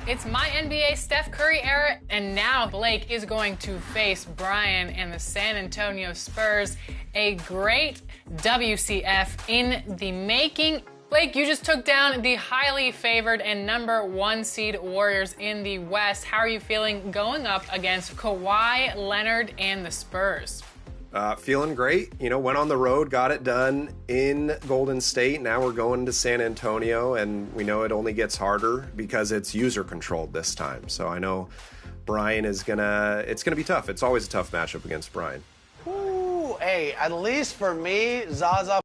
It's my NBA Steph Curry era, and now Blake is going to face Brian and the San Antonio Spurs. A great WCF in the making. Blake, you just took down the highly favored and #1 seed Warriors in the West. How are you feeling going up against Kawhi Leonard and the Spurs? Feeling great. Went on the road, got it done in Golden State. Now we're going to San Antonio, and we know it only gets harder because it's user controlled this time. So I know Brian it's gonna be tough. It's always a tough matchup against Brian. Ooh, hey, at least for me, Zaza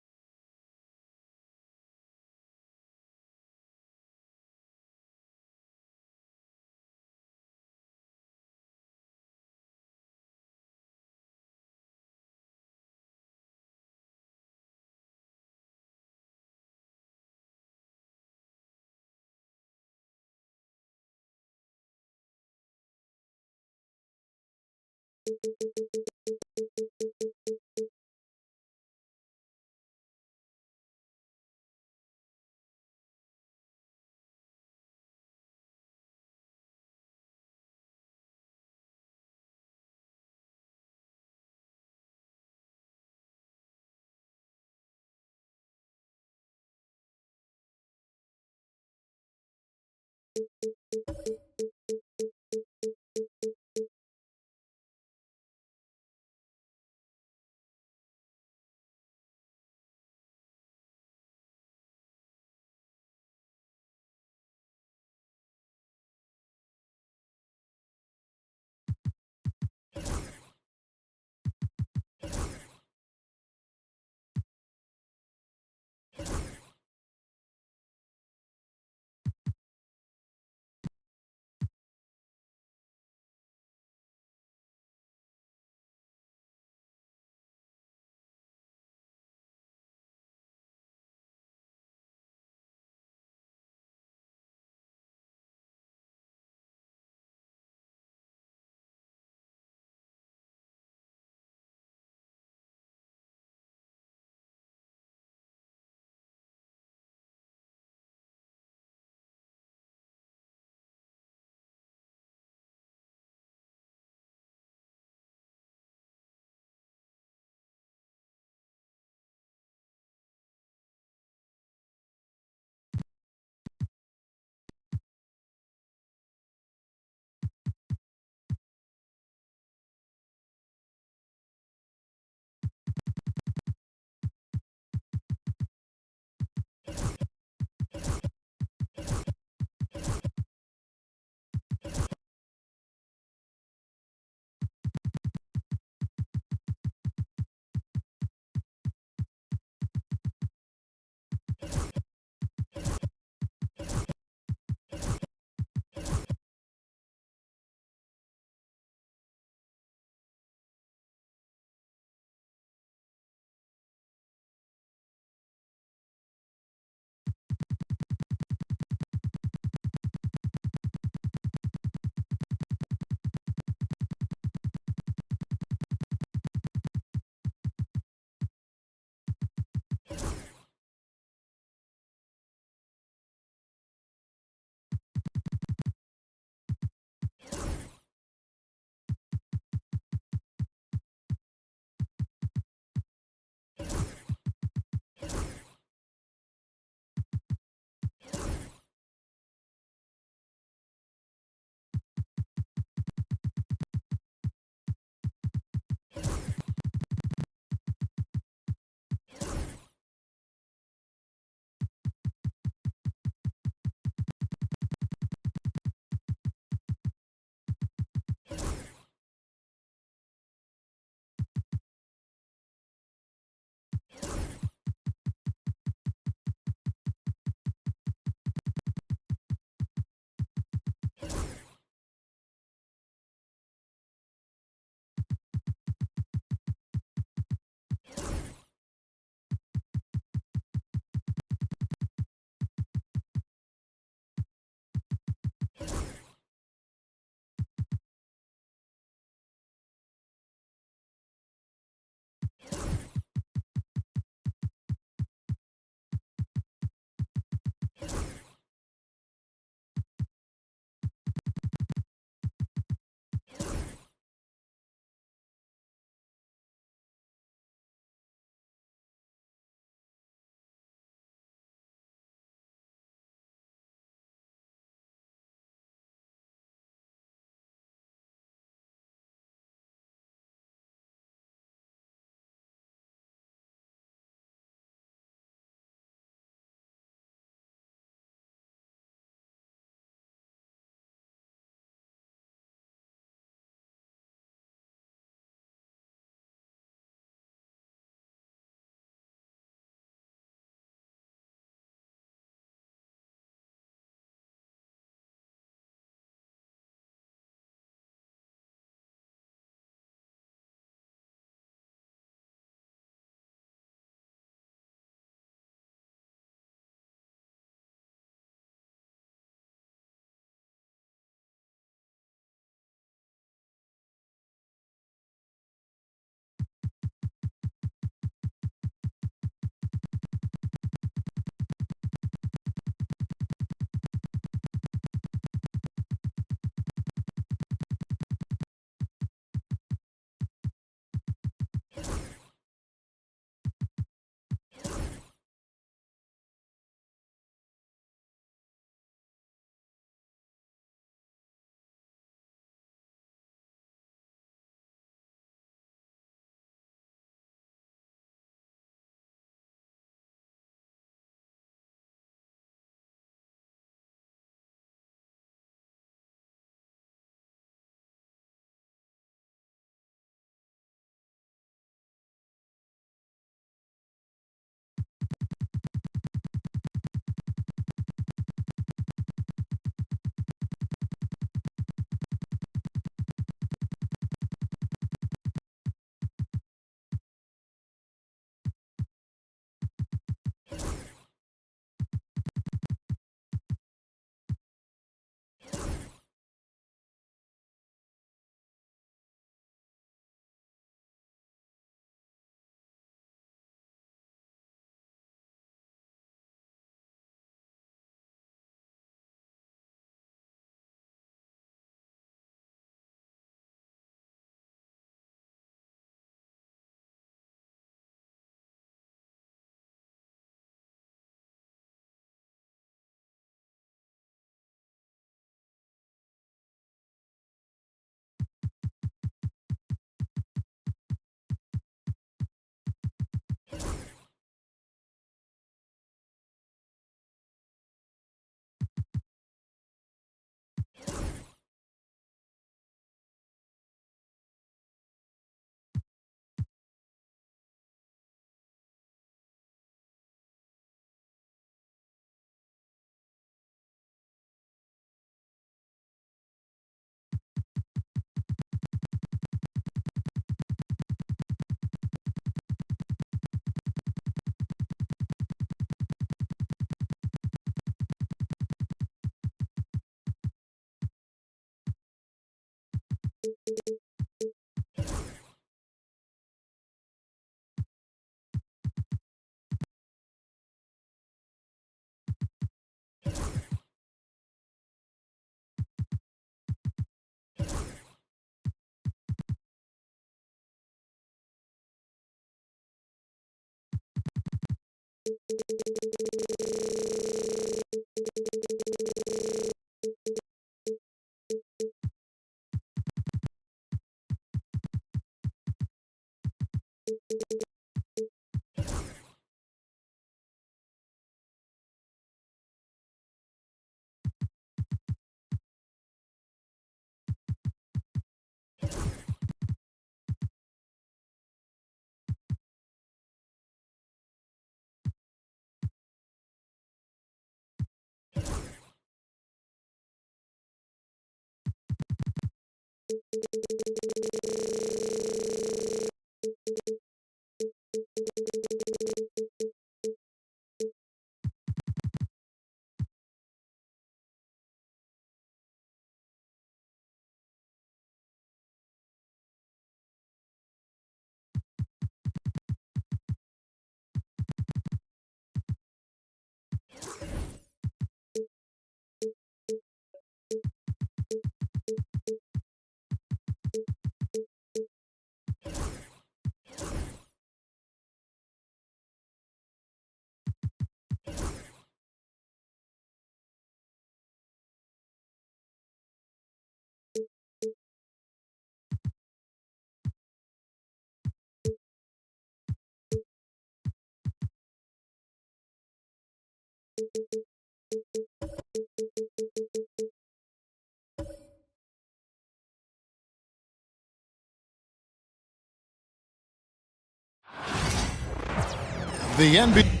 The NBA.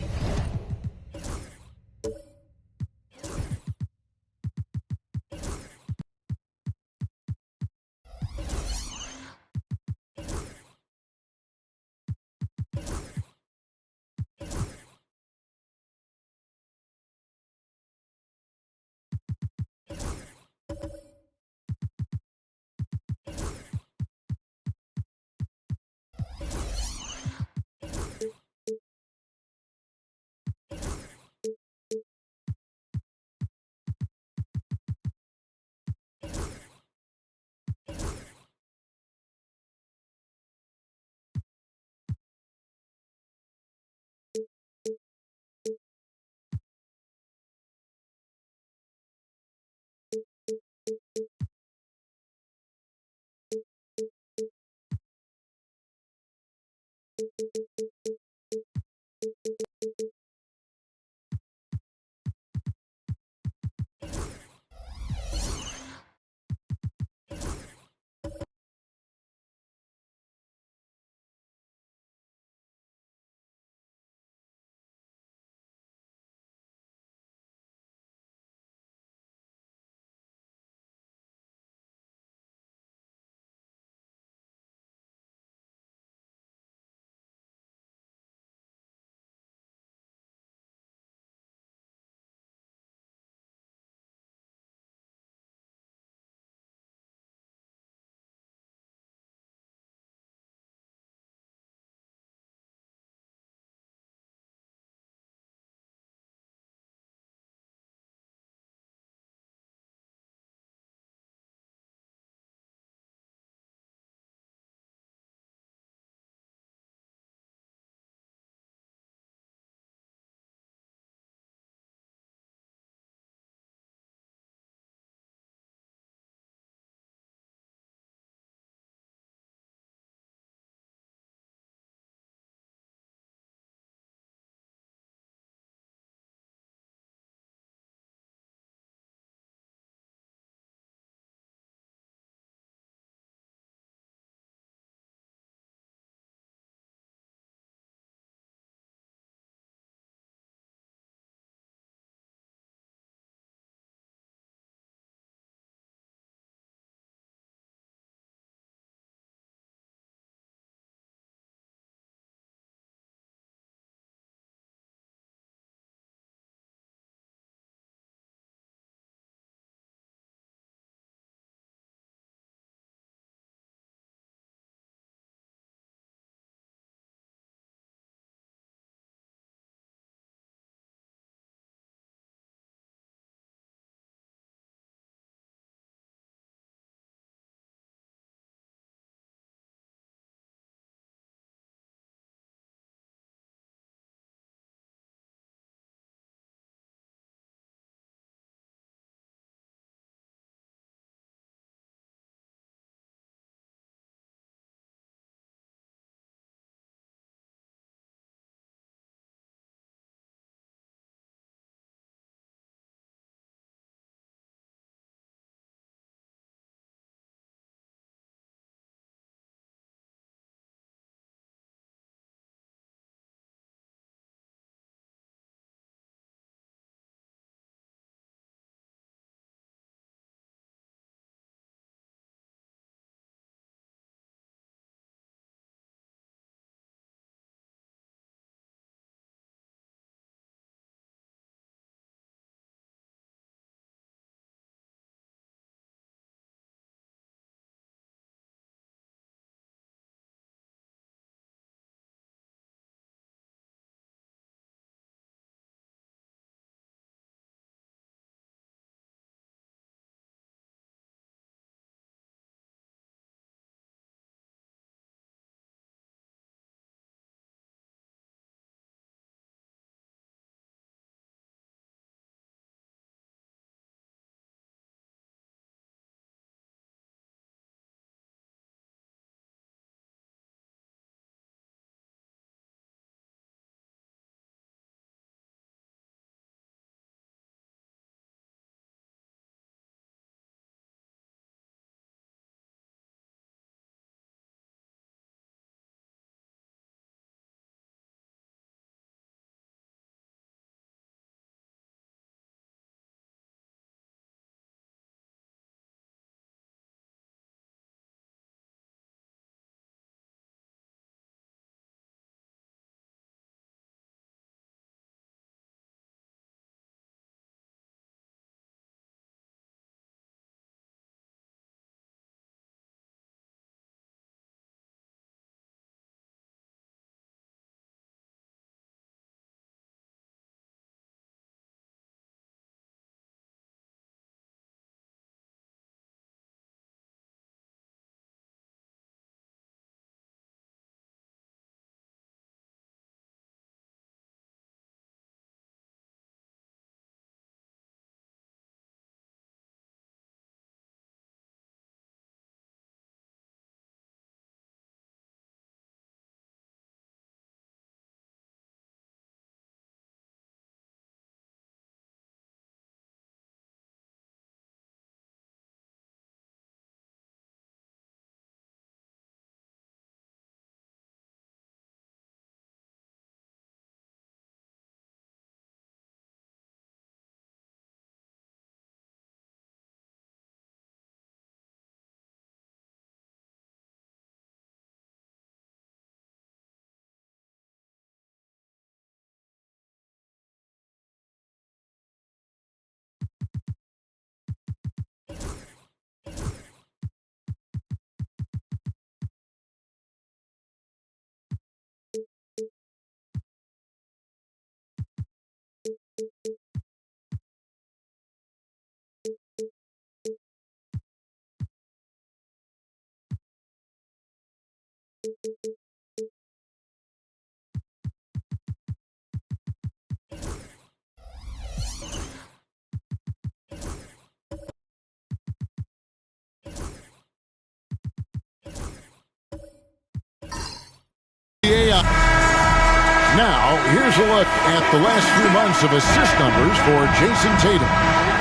Now, here's a look at the last few months of assist numbers for Jason Tatum.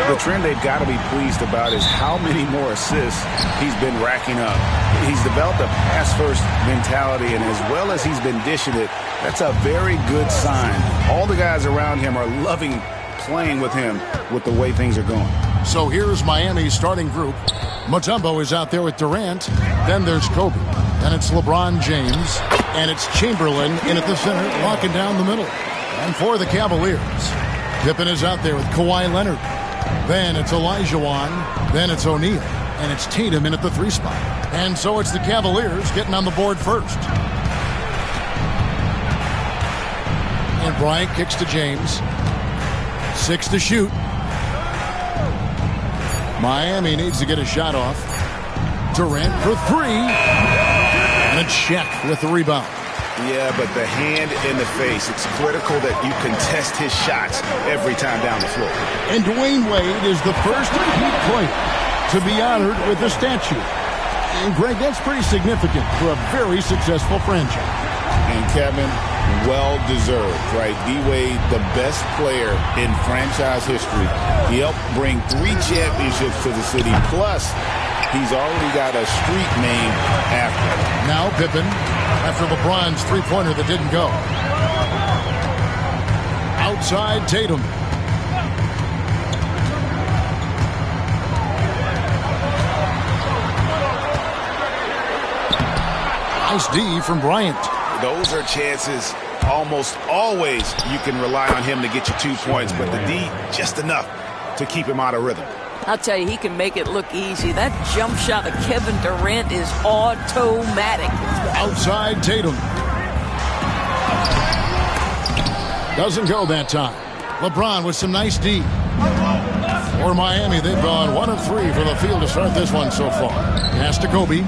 The trend they've got to be pleased about is how many more assists he's been racking up. He's developed a pass-first mentality, and as well as he's been dishing it, that's a very good sign. All the guys around him are loving playing with him with the way things are going. So here's Miami's starting group. Mutombo is out there with Durant. Then there's Kobe. Then it's LeBron James. And it's Chamberlain in at the center, locking down the middle. And for the Cavaliers, Pippen is out there with Kawhi Leonard. Then it's Olajuwon. Then it's O'Neal. And it's Tatum in at the 3 spot. And so it's the Cavaliers getting on the board first. And Bryant kicks to James. 6 to shoot. Miami needs to get a shot off. Durant for 3. And it's Shaq with the rebound. Yeah, but the hand in the face, it's critical that you contest his shots every time down the floor. And Dwayne Wade is the first Heat player to be honored with a statue. And Greg, that's pretty significant for a very successful franchise. And Kevin, well-deserved, right? D-Wade, the best player in franchise history. He helped bring 3 championships to the city, plus he's already got a street named after him. Now Pippen, after LeBron's three-pointer that didn't go. Outside Tatum. Nice D from Bryant. Those are chances almost always you can rely on him to get you 2 points, but the D just enough to keep him out of rhythm. I'll tell you, he can make it look easy. That jump shot of Kevin Durant is automatic. Outside Tatum. Doesn't go that time. LeBron with some nice D. For Miami, they've gone 1 of 3 for the field to start this one so far. Pass to Kobe.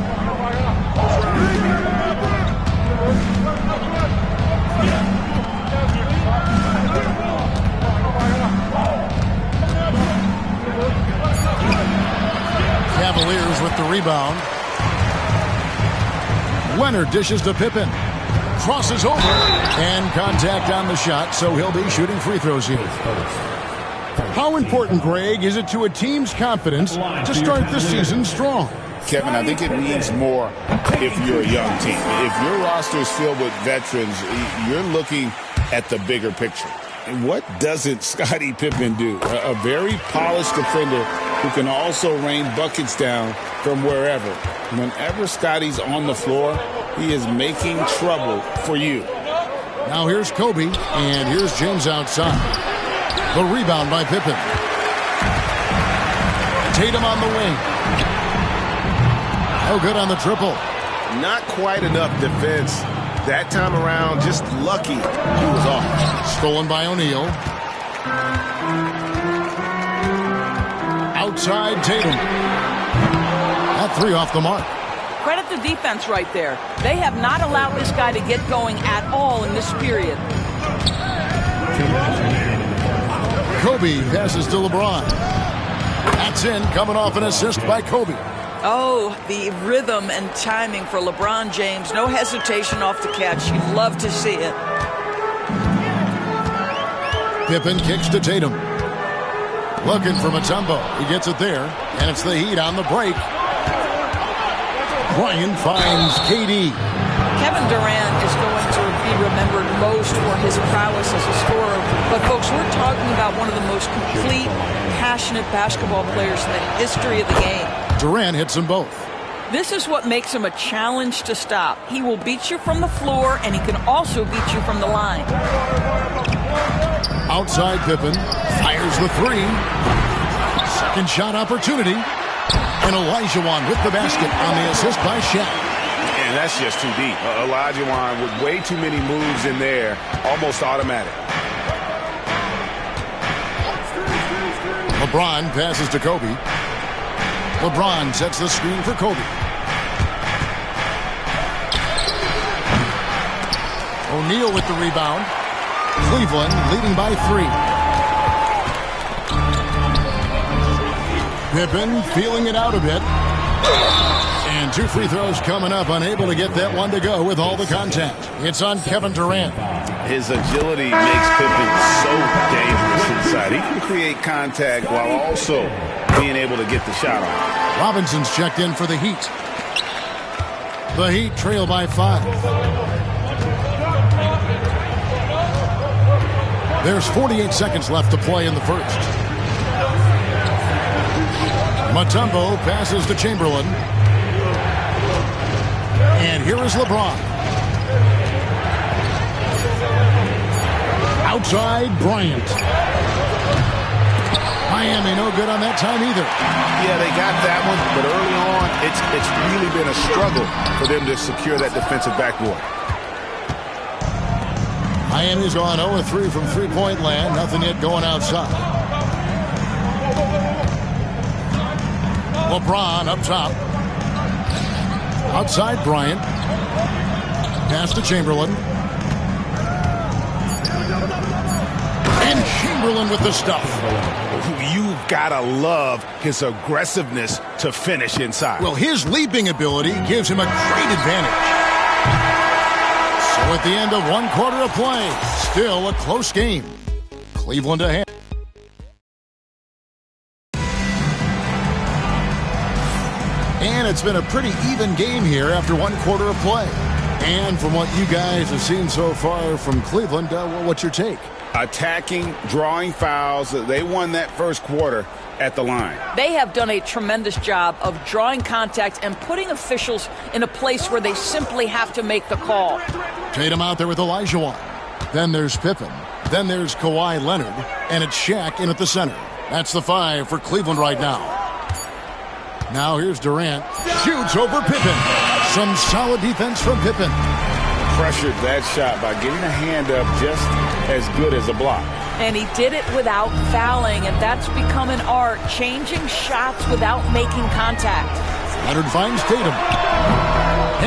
Cavaliers with the rebound. Leonard dishes to Pippen. Crosses over. And contact on the shot, so he'll be shooting free throws here. How important, Greg, is it to a team's confidence to start the season strong? Kevin, I think it means more if you're a young team. If your roster is filled with veterans, you're looking at the bigger picture. And what doesn't Scottie Pippen do? A very polished defender who can also rain buckets down from wherever. Whenever Scottie's on the floor, he is making trouble for you. Now here's Kobe, and here's James outside. The rebound by Pippen. Tatum on the wing. No good on the triple. Not quite enough defense that time around. Just lucky he was off. Stolen by O'Neal. Outside Tatum. That 3 off the mark. Credit the defense right there. They have not allowed this guy to get going at all in this period. Kobe passes to LeBron. That's in, coming off an assist by Kobe. Oh, the rhythm and timing for LeBron James. No hesitation off the catch. You'd love to see it. Pippen kicks to Tatum. Looking for Mutombo. He gets it there, and it's the Heat on the break. Bryant finds KD. Kevin Durant is going to be remembered most for his prowess as a scorer. But, folks, we're talking about one of the most complete, passionate basketball players in the history of the game. Durant hits them both. This is what makes him a challenge to stop. He will beat you from the floor, and he can also beat you from the line. Outside Pippen. Fires the 3. Second shot opportunity. And Olajuwon with the basket on the assist by Shaq. And that's just too deep. Olajuwon with way too many moves in there. Almost automatic. LeBron passes to Kobe. LeBron sets the screen for Kobe. O'Neal with the rebound. Cleveland leading by 3. Pippen feeling it out a bit. And 2 free throws coming up, unable to get that one to go with all the contact. It's on Kevin Durant. His agility makes Pippen so dangerous inside. He can create contact while also being able to get the shot off. Robinson's checked in for the Heat. The Heat trail by 5. There's 48 seconds left to play in the first. Mutombo passes to Chamberlain. And here is LeBron. Outside, Bryant. Miami no good on that time either. Yeah, they got that one, but early on, it's really been a struggle for them to secure that defensive backboard. Miami's gone 0-3 from three-point land. Nothing yet going outside. LeBron up top. Outside Bryant. Pass to Chamberlain. And Chamberlain with the stuff. You've got to love his aggressiveness to finish inside. Well, his leaping ability gives him a great advantage. So at the end of one quarter of play, still a close game. Cleveland ahead. And it's been a pretty even game here after one quarter of play. And from what you guys have seen so far from Cleveland, what's your take? Attacking, drawing fouls. They won that first quarter at the line. They have done a tremendous job of drawing contact and putting officials in a place where they simply have to make the call. Tatum out there with Olajuwon. Then there's Pippen. Then there's Kawhi Leonard. And it's Shaq in at the center. That's the 5 for Cleveland right now. Now here's Durant. Shoots over Pippen. Some solid defense from Pippen. Pressured that shot by getting a hand up just as good as a block. And he did it without fouling, and that's become an art, changing shots without making contact. Leonard finds Tatum.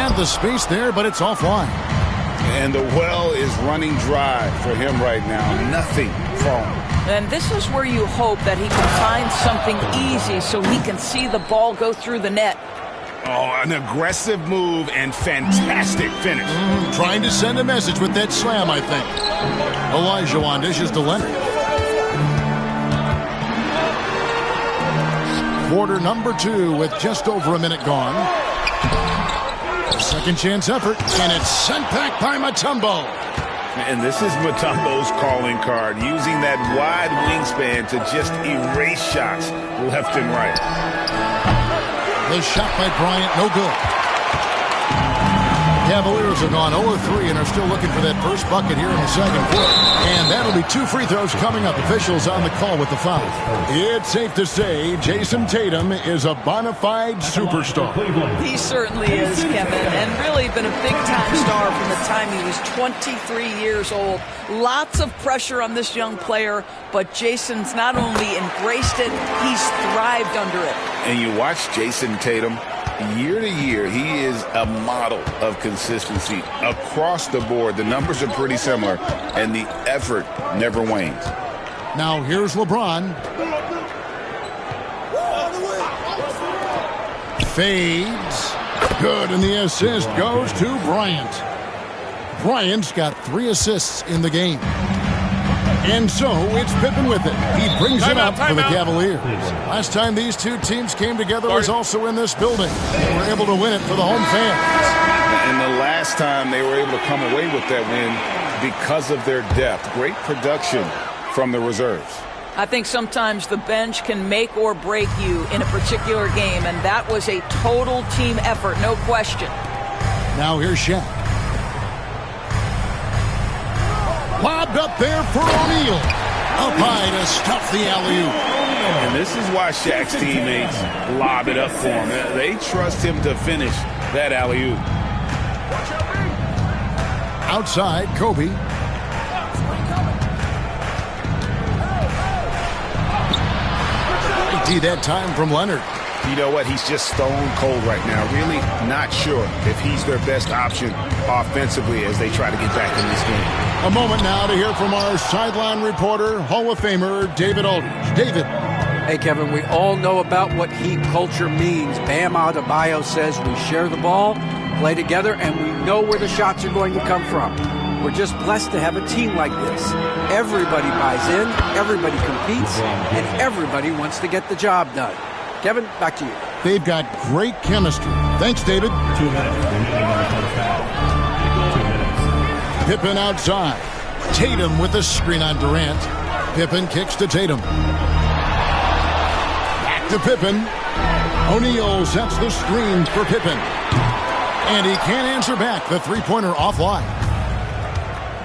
And the space there, but it's offline. And the well is running dry for him right now. Nothing falling. And this is where you hope that he can find something easy so he can see the ball go through the net. Oh, an aggressive move and fantastic finish. Trying to send a message with that slam, I think. Olajuwon dishes to Leonard. Quarter number 2 with just over a minute gone. Second chance effort, and it's sent back by Mutombo. And this is Mutombo's calling card, using that wide wingspan to just erase shots left and right. The shot by Bryant, no good. Cavaliers have gone 0-3 and are still looking for that first bucket here in the second quarter. And that'll be 2 free throws coming up. Officials on the call with the foul. It's safe to say Jason Tatum is a bona fide superstar. He certainly is, Kevin, and really been a big-time star from the time he was 23 years old. Lots of pressure on this young player, but Jason's not only embraced it, he's thrived under it. And you watch Jason Tatum, year to year, he is a model of consistency across the board. The numbers are pretty similar, and the effort never wanes. Now here's LeBron. Fades. Good, and the assist goes to Bryant. Bryant's got 3 assists in the game. And so it's Pippen with it. He brings it up for the Cavaliers. Last time these two teams came together was also in this building. They were able to win it for the home fans. And the last time they were able to come away with that win because of their depth. Great production from the reserves. I think sometimes the bench can make or break you in a particular game, and that was a total team effort, no question. Now here's Shaq. Lobbed up there for O'Neal. Up high to stuff the alley-oop. And this is why Shaq's teammates lob it up for him. They trust him to finish that alley-oop. Outside, Kobe. Great that time from Leonard. You know what? He's just stone cold right now. Really not sure if he's their best option offensively as they try to get back in this game. A moment now to hear from our sideline reporter, Hall of Famer David Aldridge. David. Hey, Kevin, we all know about what Heat culture means. Bam Adebayo says we share the ball, play together, and we know where the shots are going to come from. We're just blessed to have a team like this. Everybody buys in, everybody competes, and everybody wants to get the job done. Kevin, back to you. They've got great chemistry. Thanks, David. 2 minutes remaining on the first half. 2 minutes. Pippen outside. Tatum with the screen on Durant. Pippen kicks to Tatum. Back to Pippen. O'Neal sets the screen for Pippen. And he can't answer back. The three-pointer offline.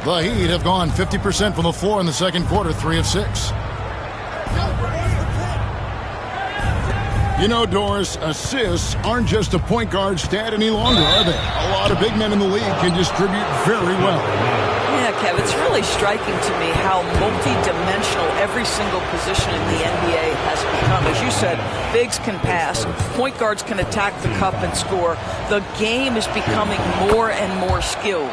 The Heat have gone 50% from the floor in the second quarter, 3 of 6. You know, Doris, assists aren't just a point guard stat any longer, are they? A lot of big men in the league can distribute very well. Yeah, Kev, it's really striking to me how multi-dimensional every single position in the NBA has become. As you said, bigs can pass, point guards can attack the cup and score. The game is becoming more and more skilled.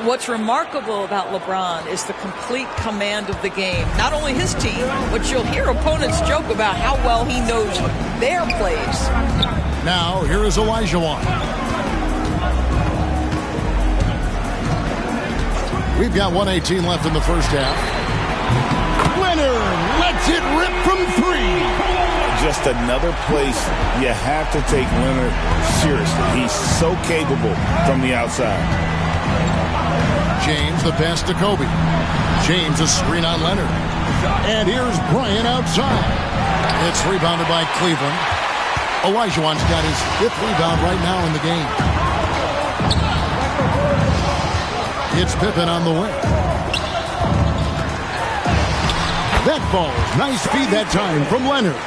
What's remarkable about LeBron is the complete command of the game. Not only his team, but you'll hear opponents joke about how well he knows their plays. Now, here is Olajuwon. We've got 1:18 left in the first half. Leonard lets it rip from 3. Just another place you have to take Leonard seriously. He's so capable from the outside. James, the pass to Kobe. James, a screen on Leonard. And here's Bryant outside. It's rebounded by Cleveland. Olajuwon's got his 5th rebound right now in the game. It's Pippen on the wing. That ball, nice feed that time from Leonard.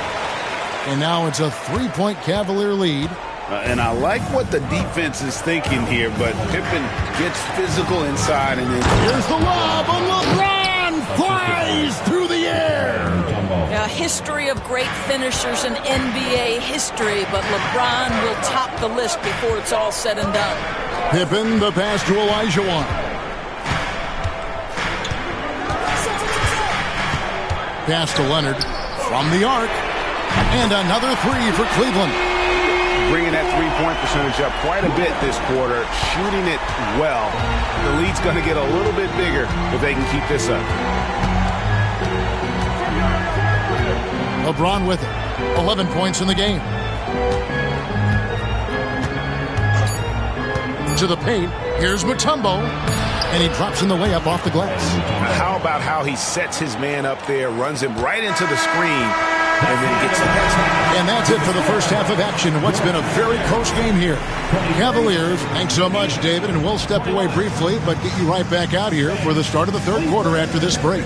And now it's a 3-point Cavalier lead. And I like what the defense is thinking here, but Pippen gets physical inside. And then here's the lob, and LeBron flies through the air. A history of great finishers in NBA history, but LeBron will top the list before it's all said and done. Pippen, the pass to Olajuwon. Pass to Leonard from the arc. And another 3 for Cleveland. Bringing that three-point percentage up quite a bit this quarter, shooting it well. The lead's going to get a little bit bigger if they can keep this up. LeBron with it. 11 points in the game. To the paint. Here's Mutombo. And he drops in the layup off the glass. How about how he sets his man up there, runs him right into the screen, and then gets the pass. And that's it for the first half of action. What's been a very close game here. Cavaliers, thanks so much, David, and we'll step away briefly, but get you right back out here for the start of the third quarter after this break.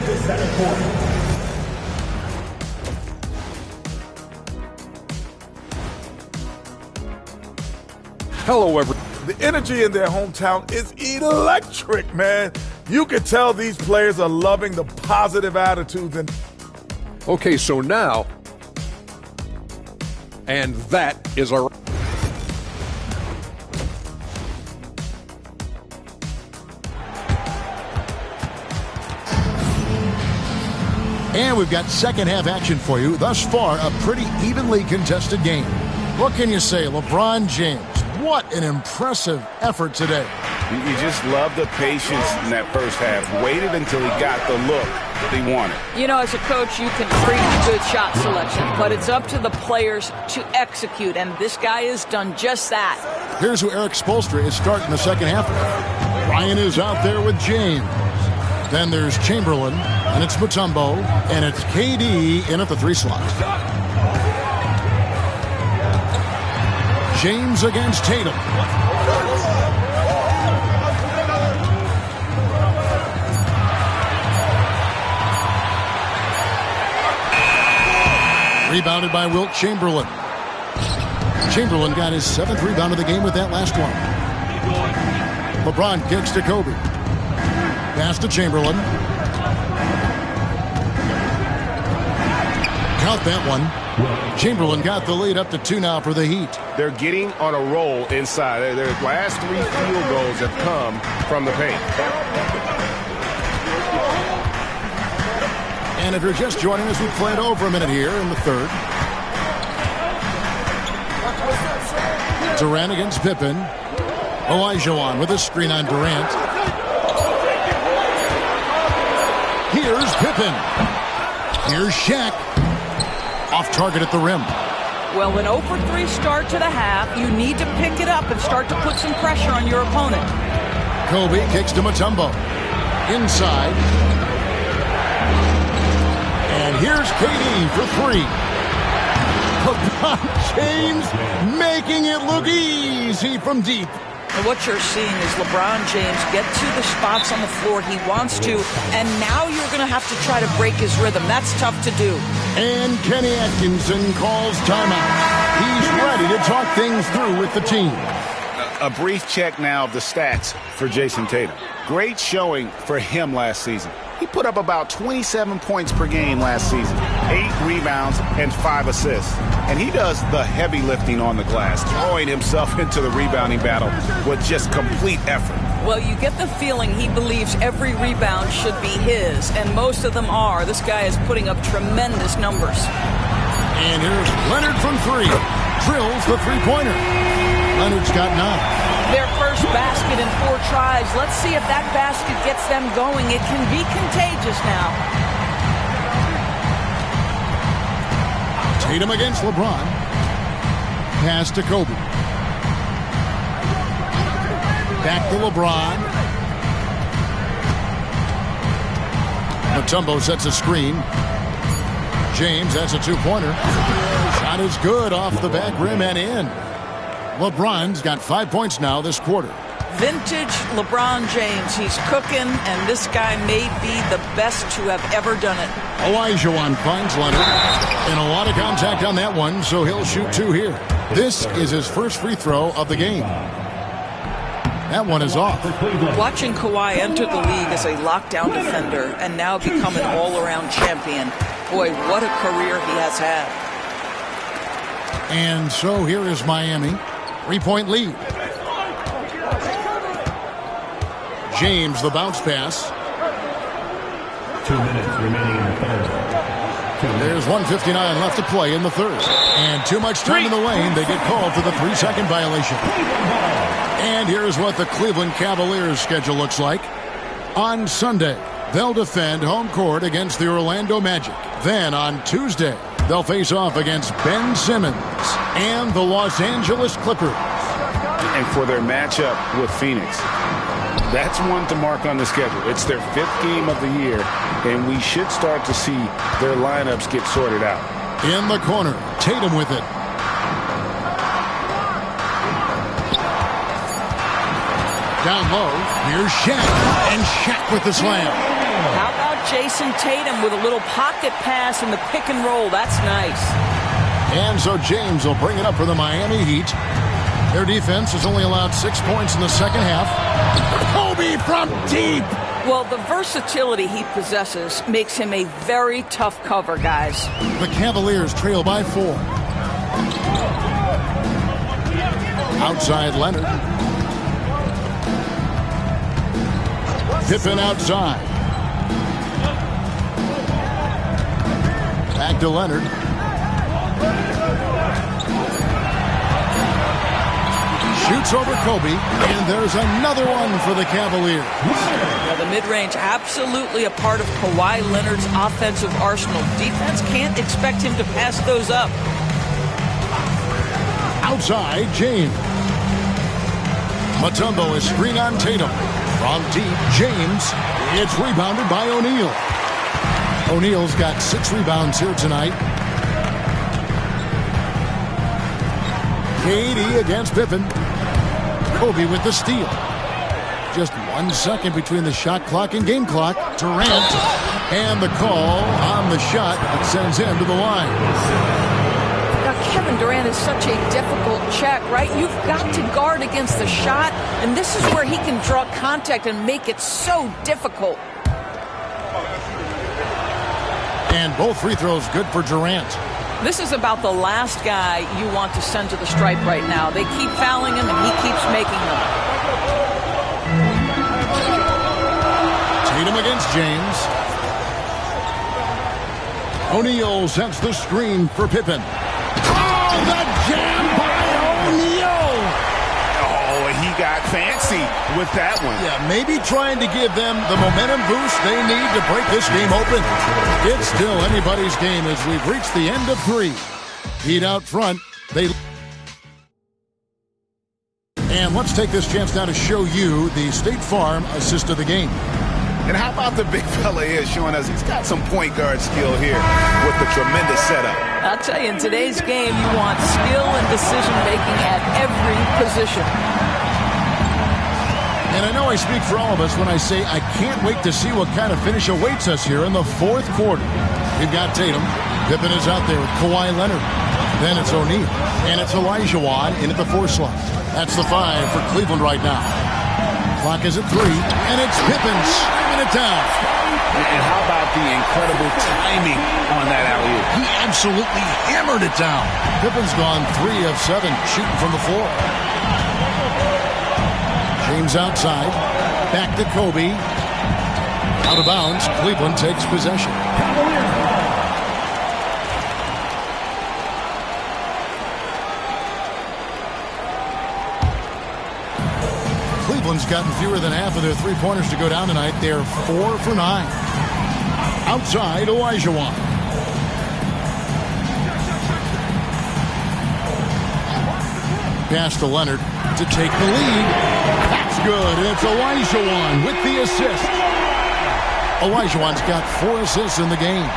Hello, everyone. The energy in their hometown is electric, man. You can tell these players are loving the positive attitudes. And Okay, so now, and that is our... And we've got second half action for you. Thus far, a pretty evenly contested game. What can you say, LeBron James? What an impressive effort today. You just love the patience in that first half. Waited until he got the look that he wanted. You know, as a coach, you can preach good shot selection, but it's up to the players to execute, and this guy has done just that. Here's who Eric Spoelstra is starting the second half. Ryan is out there with James. Then there's Chamberlain, and it's Mutombo, and it's KD in at the 3 slot. James against Tatum. Rebounded by Wilt Chamberlain. Chamberlain got his 7th rebound of the game with that last one. LeBron kicks to Kobe. Pass to Chamberlain. Count that one. Chamberlain got the lead up to 2 now for the Heat. They're getting on a roll inside. Their last 3 field goals have come from the paint. And if you're just joining us, we played over a minute here in the third. Durant against Pippen. Olajuwon with a screen on Durant. Pippen. Here's Shaq. Off target at the rim. Well, an 0-for-3 start to the half. You need to pick it up and start to put some pressure on your opponent. Kobe kicks to Mutombo. Inside. And here's KD for three. LeBron James making it look easy from deep. And what you're seeing is LeBron James get to the spots on the floor he wants to, and now you're going to have to try to break his rhythm. That's tough to do. And Kenny Atkinson calls timeout. He's ready to talk things through with the team. A brief check now of the stats for Jason Tatum. Great showing for him last season. He put up about 27 points per game last season, 8 rebounds and 5 assists. And he does the heavy lifting on the glass, throwing himself into the rebounding battle with just complete effort. Well, you get the feeling he believes every rebound should be his, and most of them are. This guy is putting up tremendous numbers. And here's Leonard from three. Drills the three-pointer. Leonard's got 9. Their first basket in 4 tries. Let's see if that basket gets them going. It can be contagious now. Tatum against LeBron. Pass to Kobe. Back to LeBron. Mutombo sets a screen. James, that's a two-pointer. Shot is good off the back rim and in. LeBron's got 5 points now this quarter. Vintage LeBron James. He's cooking, and this guy may be the best to have ever done it. Olajuwon finds Leonard. And a lot of contact on that one, so he'll shoot 2 here. This is his first free throw of the game. That one is off. Watching Kawhi enter the league as a lockdown defender and now become an all-around champion. Boy, what a career he has had. And so here is Miami. 3-point lead. James, the bounce pass. 2 minutes remaining in the third. There's 1:59 left to play in the third. And too much time in the lane. They get called for the 3-second violation. And here's what the Cleveland Cavaliers schedule looks like. On Sunday, they'll defend home court against the Orlando Magic. Then on Tuesday, they'll face off against Ben Simmons and the Los Angeles Clippers. And for their matchup with Phoenix, that's one to mark on the schedule. It's their 5th game of the year, and we should start to see their lineups get sorted out. In the corner, Tatum with it. Down low, here's Shaq, and Shaq with the slam. How about Jason Tatum with a little pocket pass in the pick and roll? That's nice. And so James will bring it up for the Miami Heat. Their defense has only allowed 6 points in the second half. Kobe from deep. Well, the versatility he possesses makes him a very tough cover, guys. The Cavaliers trail by 4. Outside Leonard. Pippen outside. Back to Leonard. Shoots over Kobe, and there's another one for the Cavaliers. Now, the mid-range absolutely a part of Kawhi Leonard's offensive arsenal. Defense can't expect him to pass those up. Outside, James. Mutombo is screen on Tatum. From deep, James. It's rebounded by O'Neal. O'Neal's got 6 rebounds here tonight. KD against Pippen. Kobe with the steal. Just 1 second between the shot clock and game clock. Durant. And the call on the shot that sends him to the line. Now, Kevin Durant is such a difficult check, right? You've got to guard against the shot, and this is where he can draw contact and make it so difficult. And both free throws good for Durant. This is about the last guy you want to send to the stripe right now. They keep fouling him, and he keeps making them. Tatum against James. O'Neal sets the screen for Pippen. Oh, the jam by O'Neal! Oh, he got fancy with that one. Yeah, maybe trying to give them the momentum boost they need to break this game open. It's still anybody's game as we've reached the end of 3. Heat out front. And let's take this chance now to show you the State Farm assist of the game. And how about the big fella here showing us he's got some point guard skill here with the tremendous setup. I'll tell you, in today's game, you want skill and decision-making at every position. And I know I speak for all of us when I say I can't wait to see what kind of finish awaits us here in the 4th quarter. We've got Tatum. Pippen is out there with Kawhi Leonard. Then it's O'Neal. And it's Olajuwon in at the 4 slot. That's the 5 for Cleveland right now. Clock is at 3. And it's Pippen slamming it down. And how about the incredible timing on that alley-oop? He absolutely hammered it down. Pippen's gone 3 of 7 shooting from the floor. James outside. Back to Kobe. Out of bounds. Cleveland takes possession. Cleveland's gotten fewer than half of their three-pointers to go down tonight. They're 4 for 9. Outside, Olajuwon. Pass to Leonard to take the lead. That's good. And it's Olajuwon with the assist. Olajuwon's got 4 assists in the game.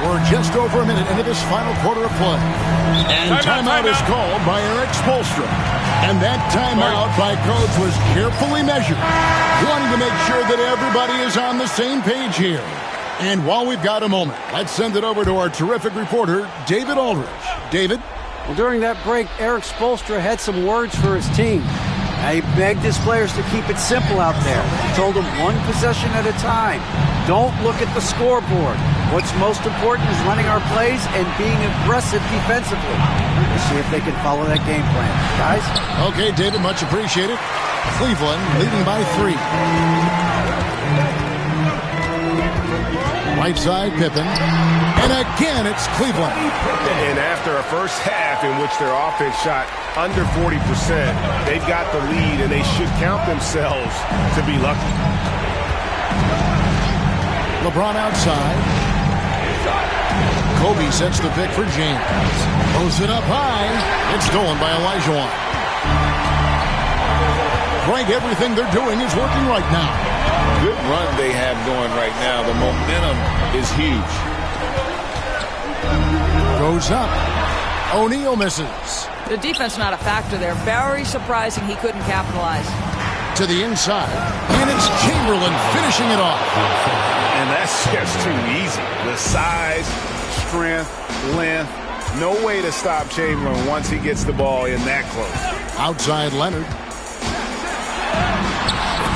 We're just over a minute into this final quarter of play. And timeout is called by Eric Spoelstra. And that timeout by Coach was carefully measured, wanting to make sure that everybody is on the same page here. And while we've got a moment, let's send it over to our terrific reporter, David Aldridge. David? Well, during that break, Eric Spoelstra had some words for his team. He begged his players to keep it simple out there. He told them one possession at a time. Don't look at the scoreboard. What's most important is running our plays and being aggressive defensively. We'll see if they can follow that game plan. Guys? Okay, David, much appreciated. Cleveland leading by 3. Right side, Pippen. And again, it's Cleveland. And after a first half in which their offense shot under 40%, they've got the lead, and they should count themselves to be lucky. LeBron outside. Kobe sets the pick for James. Throws it up high. It's stolen by Olajuwon. Greg, everything they're doing is working right now. Good run they have going right now. The momentum is huge. Goes up. O'Neal misses. The defense not a factor there. Very surprising he couldn't capitalize. To the inside. And it's Chamberlain finishing it off. And that's just too easy. The size, strength, length. No way to stop Chamberlain once he gets the ball in that close. Outside Leonard.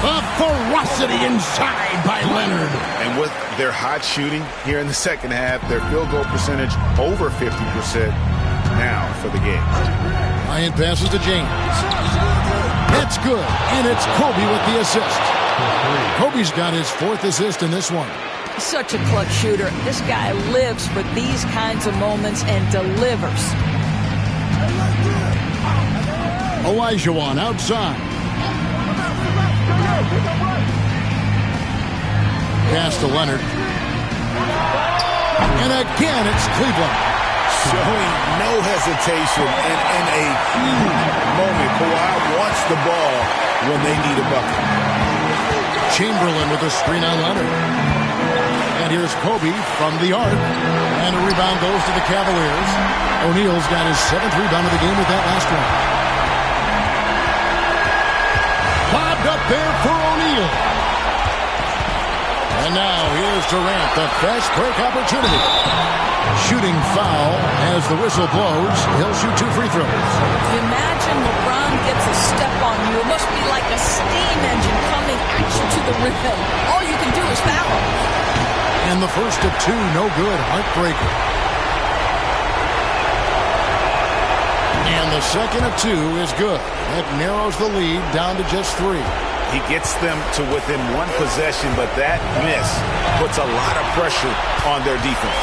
A ferocity inside by Leonard. And with their hot shooting here in the second half, their field goal percentage over 50% now for the game. Ryan passes to James. That's good. And it's Kobe with the assist. Kobe's got his 4th assist in this one. Such a clutch shooter. This guy lives for these kinds of moments and delivers. Olajuwon outside. Pass to Leonard. And again, it's Cleveland. Showing no hesitation and in a huge moment. Kawhi wants the ball when they need a bucket. Chamberlain with a screen on Leonard. And here's Kobe from the arc. And a rebound goes to the Cavaliers. O'Neal's got his 7th rebound of the game with that last one. Bobbed up there for O'Neal. And now here's Durant, the fast break opportunity. Shooting foul as the whistle blows. He'll shoot 2 free throws. Imagine LeBron gets a step on you. It must be like a steam engine coming at you to the rim. All you can do is foul. And the first of 2, no good. Heartbreaker. And the second of 2 is good. That narrows the lead down to just 3. He gets them to within 1 possession, but that miss puts a lot of pressure on their defense.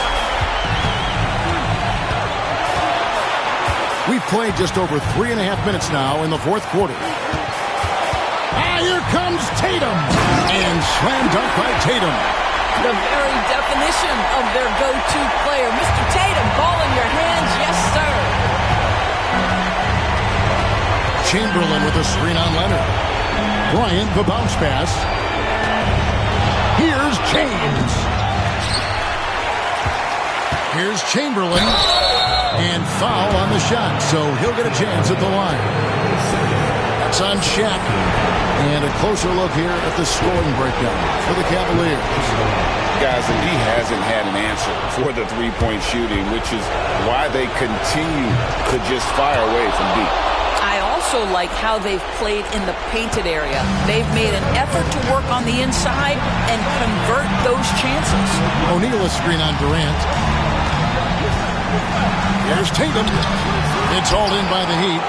We've played just over 3.5 minutes now in the 4th quarter. Here comes Tatum. And slam dunk by Tatum. The very definition of their go-to player. Mr. Tatum, ball in your hands. Yes, sir. Chamberlain with a screen on Leonard. Bryant, the bounce pass. Here's James. Here's Chamberlain. And foul on the shot, so he'll get a chance at the line. That's on Shaq. And a closer look here at the scoring breakdown for the Cavaliers. Guys, and he hasn't had an answer for the three-point shooting, which is why they continue to just fire away from deep. I also like how they've played in the painted area. They've made an effort to work on the inside and convert those chances. O'Neal a screen on Durant. Here's Tatum. It's all in by the Heat.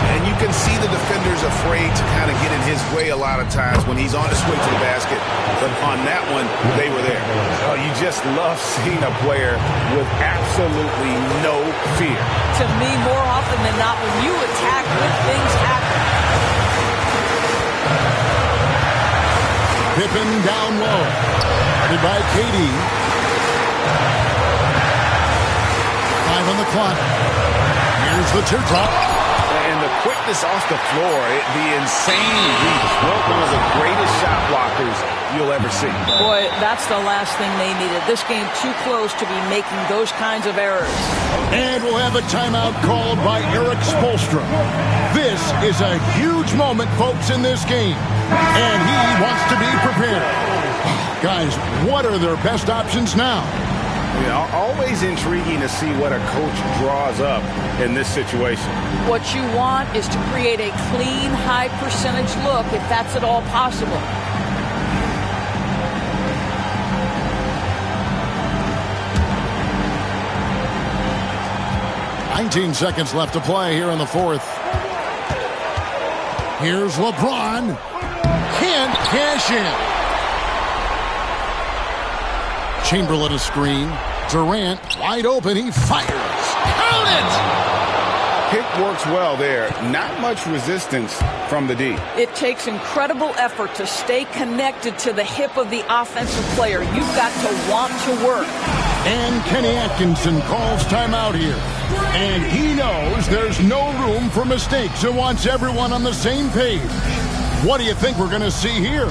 And you can see the defenders afraid to kind of get in his way a lot of times when he's on his way to the basket. But on that one, they were there. Oh, you just love seeing a player with absolutely no fear. To me, more often than not, when you attack, good things happen. Pippen down low. Guarded by KD. 5 on the clock. Here's the teardrop. And the quickness off the floor, the insane reach. One of the greatest shot blockers you'll ever see. Boy, that's the last thing they needed. This game too close to be making those kinds of errors. And we'll have a timeout called by Eric Spoelstra. This is a huge moment, folks, in this game. And he wants to be prepared. Guys, what are their best options now? Yeah, always intriguing to see what a coach draws up in this situation. What you want is to create a clean, high percentage look, if that's at all possible. "19 seconds left to play here in the fourth. Here's LeBron. Can't cash in. Chamberlain a screen. Durant wide open. He fires. Count it! Pick works well there. Not much resistance from the D. It takes incredible effort to stay connected to the hip of the offensive player. You've got to want to work. And Kenny Atkinson calls timeout here. And he knows there's no room for mistakes and wants everyone on the same page. What do you think we're going to see here?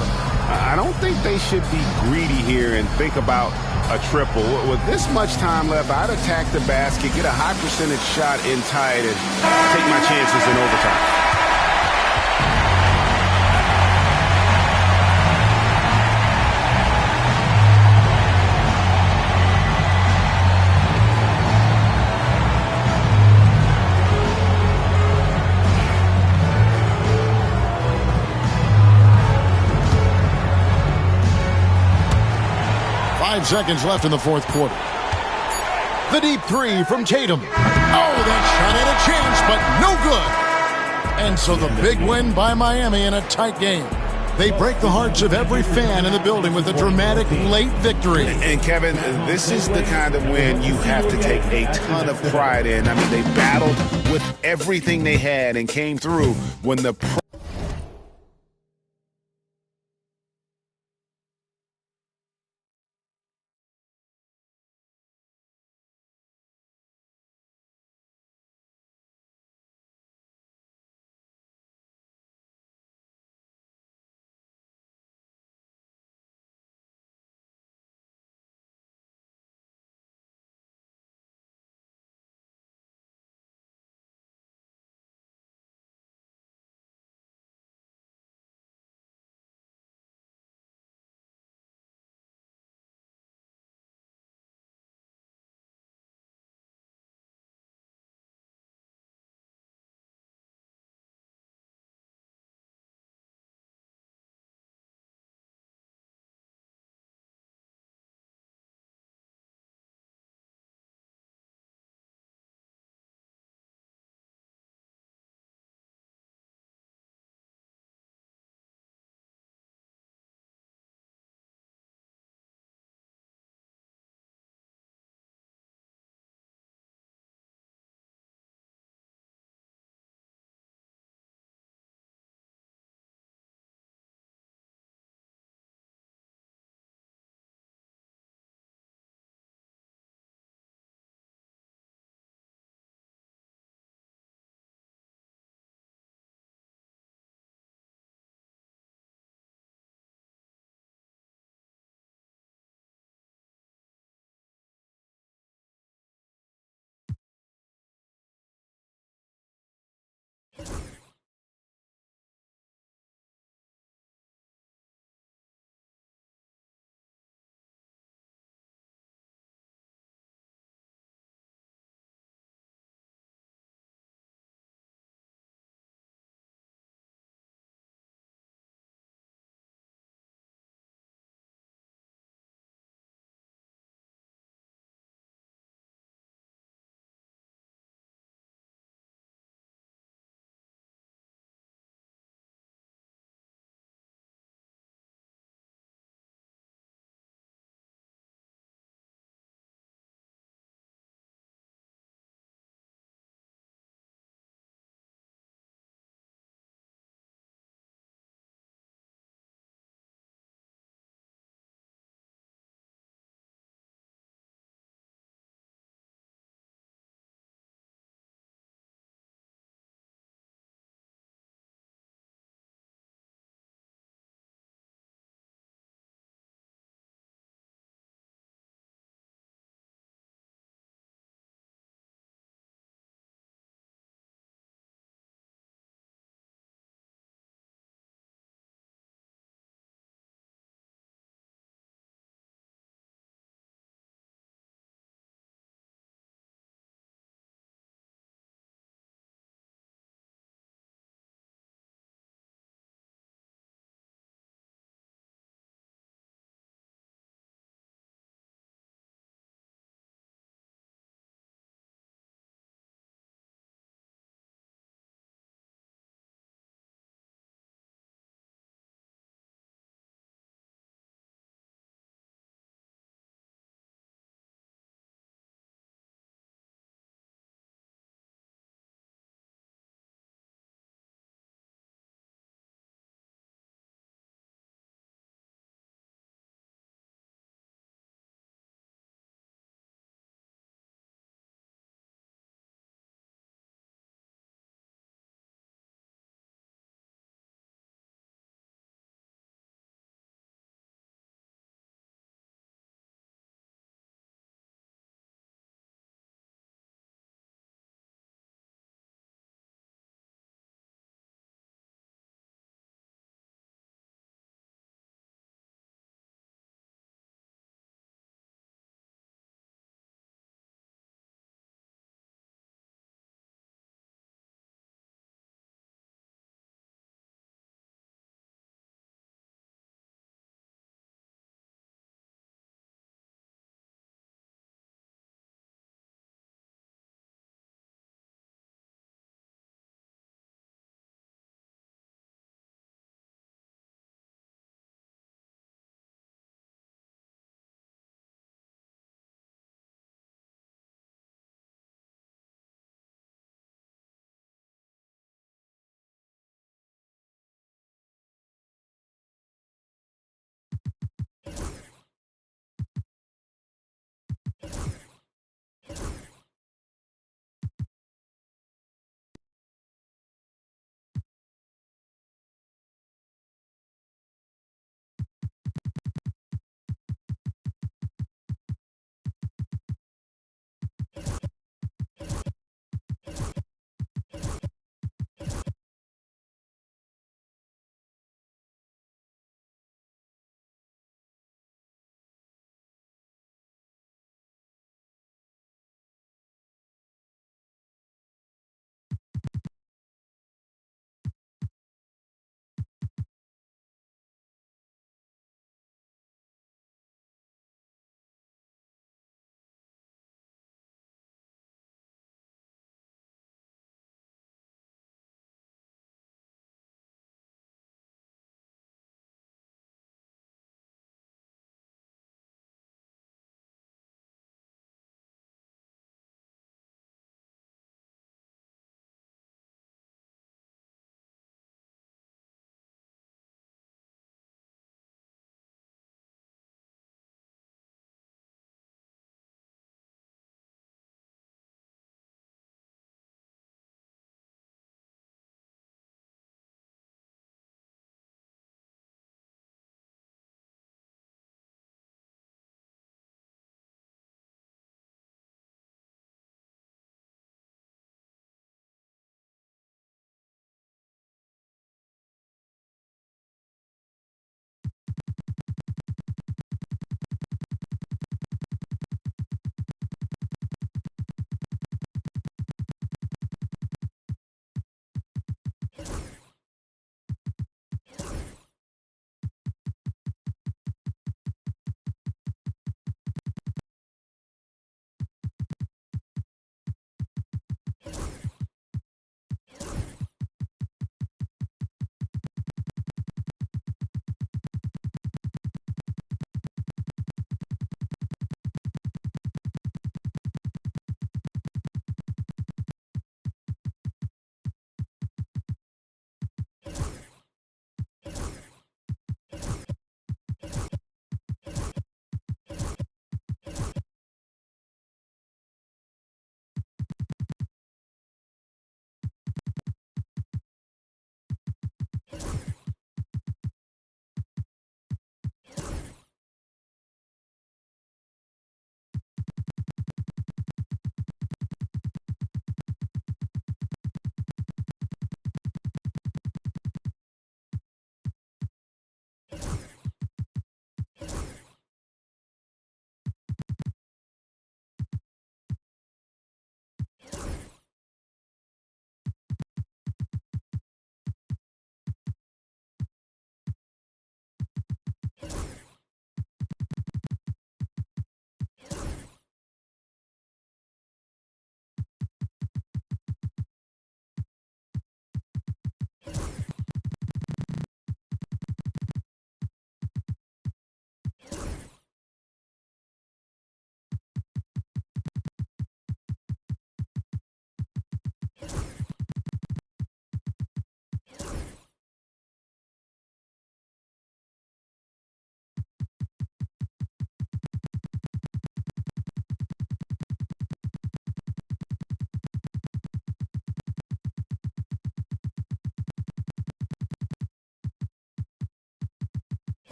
I don't think they should be greedy here and think about a triple. With this much time left, I'd attack the basket, get a high percentage shot in tight, and take my chances in overtime. Seconds left in the fourth quarter. The deep three from Tatum. Oh, that shot had a chance, but no good. And so the big win by Miami in a tight game. They break the hearts of every fan in the building with a dramatic late victory. And Kevin, this is the kind of win you have to take a ton of pride in. I mean, they battled with everything they had and came through when the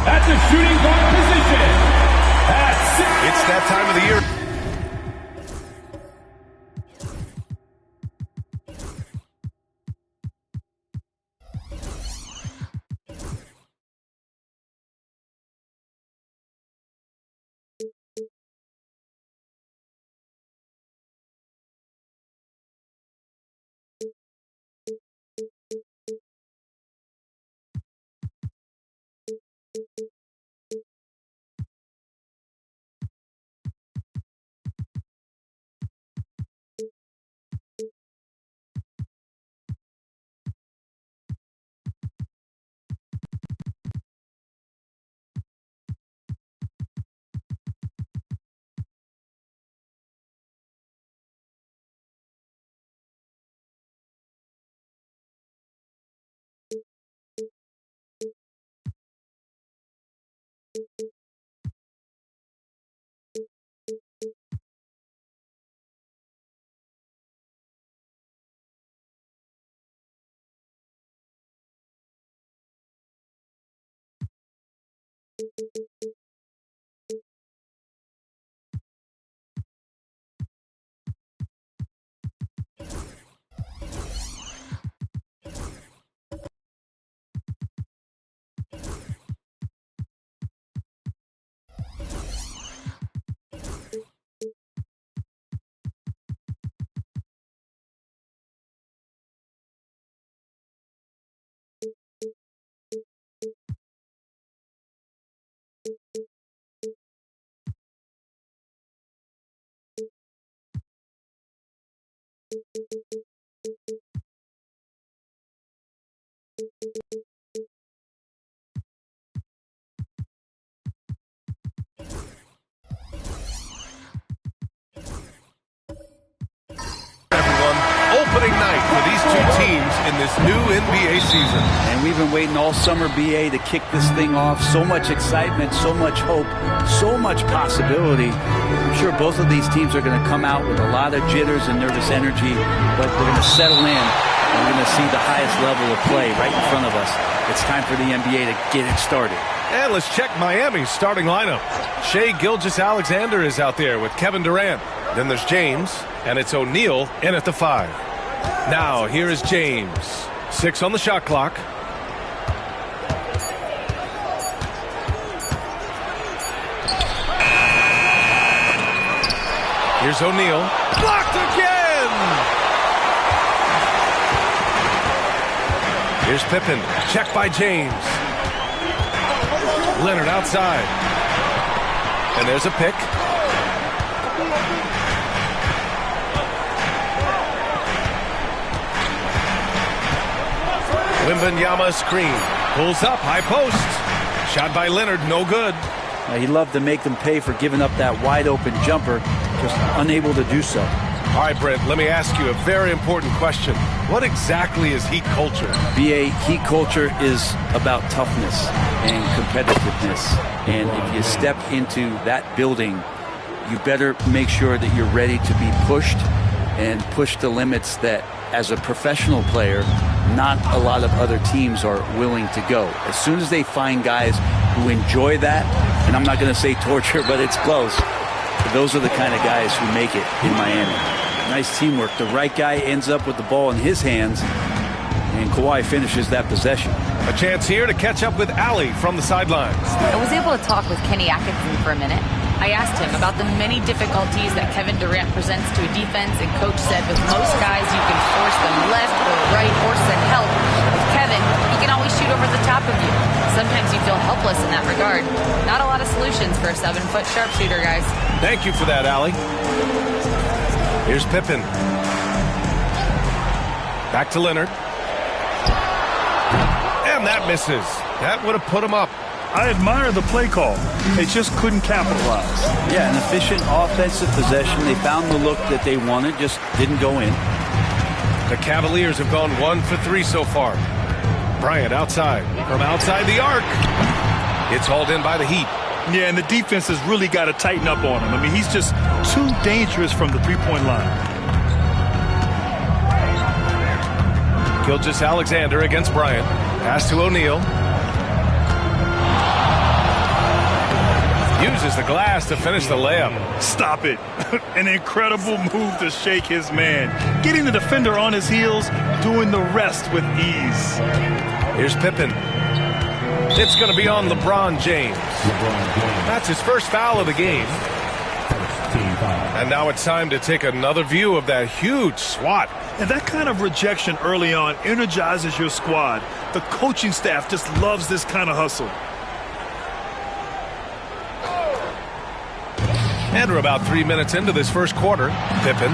At the shooting guard position, it's that time of the year. two teams in this new NBA season. And we've been waiting all summer, BA, to kick this thing off. So much excitement, so much hope, so much possibility. I'm sure both of these teams are going to come out with a lot of jitters and nervous energy, but they're going to settle in, and we're going to see the highest level of play right in front of us. It's time for the NBA to get it started. And let's check Miami's starting lineup. Shai Gilgeous-Alexander is out there with Kevin Durant. Then there's James, and it's O'Neal in at the 5. Now, here is James. 6 on the shot clock. Here's O'Neal. Blocked again! Here's Pippen. Check by James. Leonard outside. And there's a pick. Wembanyama screen. Pulls up, high post. Shot by Leonard, no good. He loved to make them pay for giving up that wide-open jumper, just unable to do so. All right, Brent, let me ask you a very important question. What exactly is Heat culture? BA, Heat culture is about toughness and competitiveness. And if you step into that building, you better make sure that you're ready to be pushed and push the limits that, as a professional player, not a lot of other teams are willing to go. As soon as they find guys who enjoy that, and I'm not going to say torture, but it's close, those are the kind of guys who make it in Miami. Nice teamwork. The right guy ends up with the ball in his hands, and Kawhi finishes that possession. A chance here to catch up with Allie from the sidelines. I was able to talk with Kenny Atkinson for a minute. I asked him about the many difficulties that Kevin Durant presents to a defense, and Coach said with most guys you can force them left or right or send help. With Kevin, he can always shoot over the top of you. Sometimes you feel helpless in that regard. Not a lot of solutions for a 7-foot sharpshooter, guys. Thank you for that, Allie. Here's Pippen. Back to Leonard. And that misses. That would have put him up. I admire the play call. They just couldn't capitalize. Yeah, an efficient offensive possession. They found the look that they wanted, just didn't go in. The Cavaliers have gone 1 for 3 so far. Bryant outside. From outside the arc. It's hauled in by the Heat. Yeah, and the defense has really got to tighten up on him. I mean, he's just too dangerous from the three-point line. Gilgeous-Alexander against Bryant. Pass to O'Neal. Uses the glass to finish the layup. Stop it. An incredible move to shake his man. Getting the defender on his heels, doing the rest with ease. Here's Pippen. It's going to be on LeBron James. That's his first foul of the game. And now it's time to take another view of that huge swat. And that kind of rejection early on energizes your squad. The coaching staff just loves this kind of hustle. And we're about 3 minutes into this first quarter. Pippen.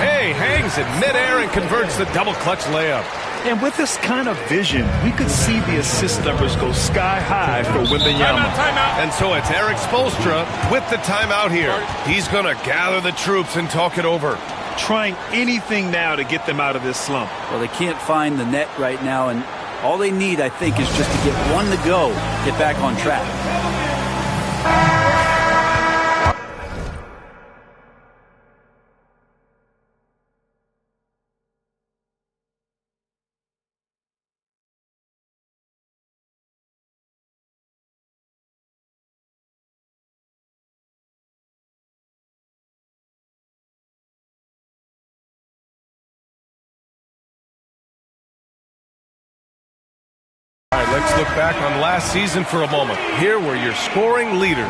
Hey, hangs in midair and converts the double clutch layup. And with this kind of vision, we could see the assist numbers go sky high for Wembanyama. Timeout. And so it's Eric Spoelstra with the timeout here. He's going to gather the troops and talk it over. Trying anything now to get them out of this slump. Well, they can't find the net right now, and all they need, I think, is just to get one to go, get back on track. All right, let's look back on last season for a moment. Here were your scoring leaders.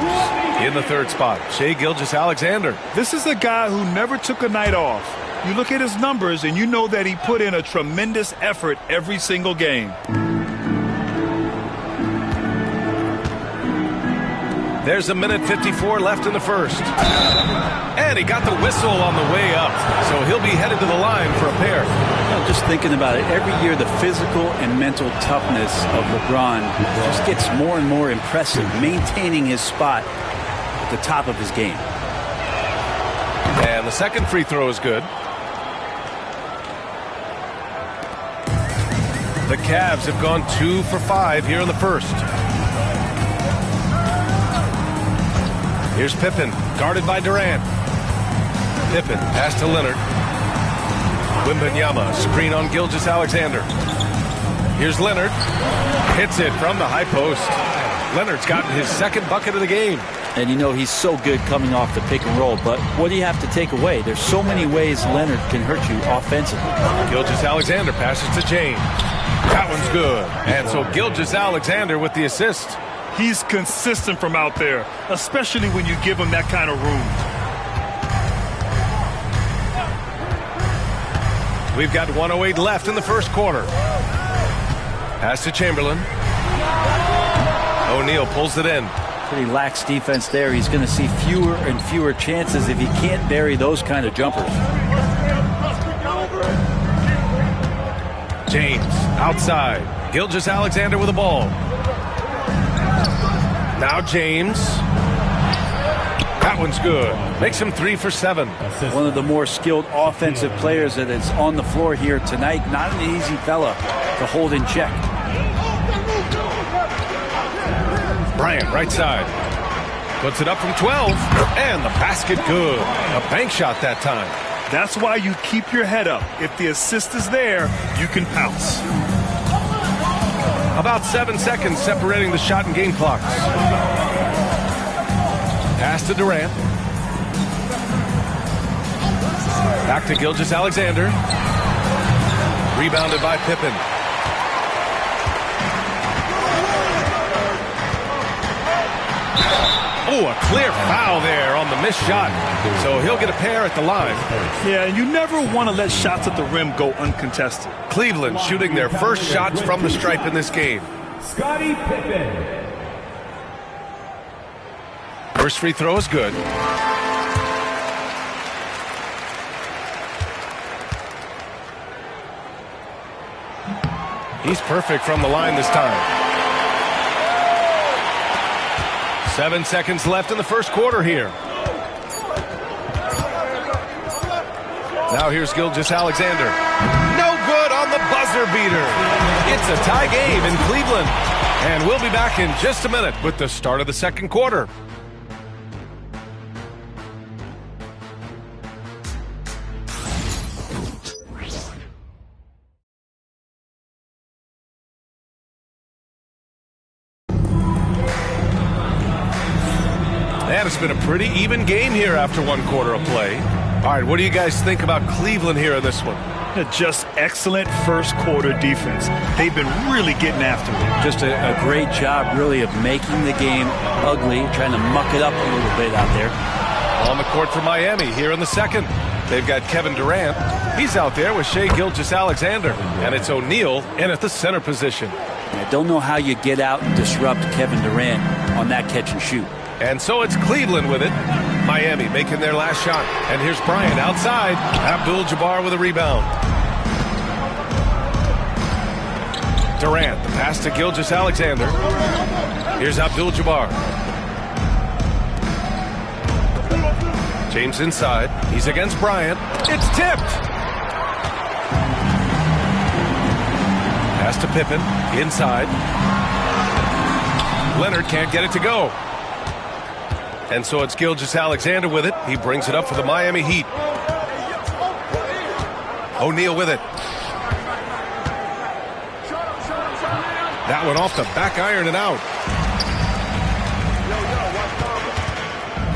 In the third spot, Shai Gilgeous-Alexander. This is a guy who never took a night off. You look at his numbers and you know that he put in a tremendous effort every single game. There's 1:54 left in the first. And he got the whistle on the way up. So he'll be headed to the line for a pair. Well, just thinking about it, every year the physical and mental toughness of LeBron just gets more and more impressive, maintaining his spot at the top of his game. And the second free throw is good. The Cavs have gone 2 for 5 here in the first. Here's Pippen, guarded by Durant. Pippen, pass to Leonard. Wembanyama, screen on Gilgeous-Alexander. Here's Leonard. Hits it from the high post. Leonard's gotten his second bucket of the game. And you know he's so good coming off the pick and roll, but what do you have to take away? There's so many ways Leonard can hurt you offensively. Gilgeous-Alexander passes to James. That one's good. And so Gilgeous-Alexander with the assist. He's consistent from out there, especially when you give him that kind of room. We've got 1:08 left in the first quarter. Pass to Chamberlain. O'Neal pulls it in. Pretty lax defense there. He's going to see fewer and fewer chances if he can't bury those kind of jumpers. James outside. Gilgeous-Alexander with the ball. Now James. That one's good. Makes him 3 for 7. One of the more skilled offensive players that is on the floor here tonight. Not an easy fella to hold in check. Bryant, right side. Puts it up from 12. And the basket good. A bank shot that time. That's why you keep your head up. If the assist is there, you can pounce. About 7 seconds separating the shot and game clocks. Pass to Durant. Back to Gilgeous-Alexander. Rebounded by Pippen. Oh, a clear foul there on the missed shot. So he'll get a pair at the line. Yeah, and you never want to let shots at the rim go uncontested. Cleveland shooting their first shots from the stripe in this game. Scottie Pippen. First free throw is good. He's perfect from the line this time. 7 seconds left in the first quarter here. Now here's Gilgeous-Alexander. No good on the buzzer beater. It's a tie game in Cleveland. And we'll be back in just a minute with the start of the second quarter. And it's been a pretty even game here after one quarter of play. All right, what do you guys think about Cleveland here in this one? Just excellent first quarter defense. They've been really getting after it. Just a great job, really, of making the game ugly, trying to muck it up a little bit out there. On the court for Miami here in the second. They've got Kevin Durant. He's out there with Shai Gilgeous-Alexander. And it's O'Neal in at the center position. I don't know how you get out and disrupt Kevin Durant on that catch and shoot. And so it's Cleveland with it. Miami making their last shot. And here's Bryant outside. Abdul-Jabbar with a rebound. Durant, the pass to Gilgeous-Alexander. Here's Abdul-Jabbar. James inside. He's against Bryant. It's tipped. Pass to Pippen. Inside. Leonard can't get it to go. And so it's Gilgeous-Alexander with it. He brings it up for the Miami Heat. O'Neal with it. That one off the back iron and out.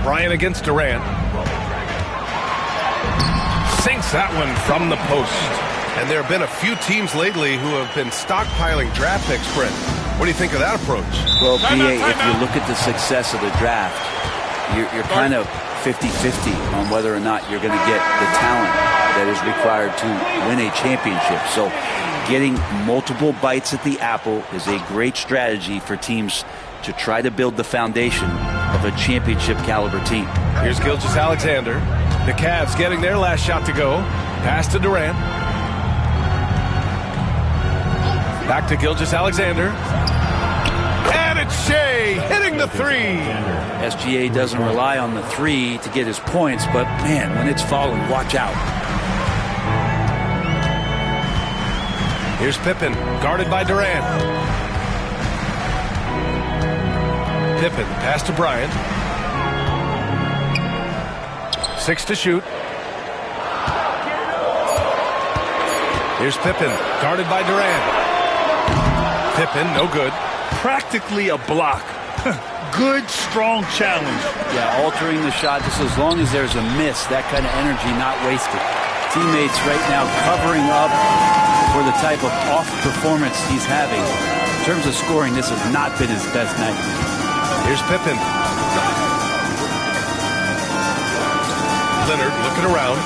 Bryant against Durant. Sinks that one from the post. And there have been a few teams lately who have been stockpiling draft picks, Brent. What do you think of that approach? Well, PA, if you look at the success of the draft, you're kind of 50-50 on whether or not you're going to get the talent that is required to win a championship. So getting multiple bites at the apple is a great strategy for teams to try to build the foundation of a championship caliber team. Here's Gilgeous-Alexander. The Cavs getting their last shot to go. Pass to Durant. Back to Gilgeous-Alexander. And it's Shai hitting the three. SGA doesn't rely on the three to get his points, but man, when it's falling, watch out. Here's Pippen, guarded by Durant. Pippen, pass to Bryant. 6 to shoot. Here's Pippen, guarded by Durant. Pippen, no good. Practically a block. Good, strong challenge. Yeah, altering the shot just as long as there's a miss, that kind of energy not wasted. Teammates right now covering up for the type of off performance he's having. In terms of scoring, this has not been his best night. Here's Pippen. Leonard looking around.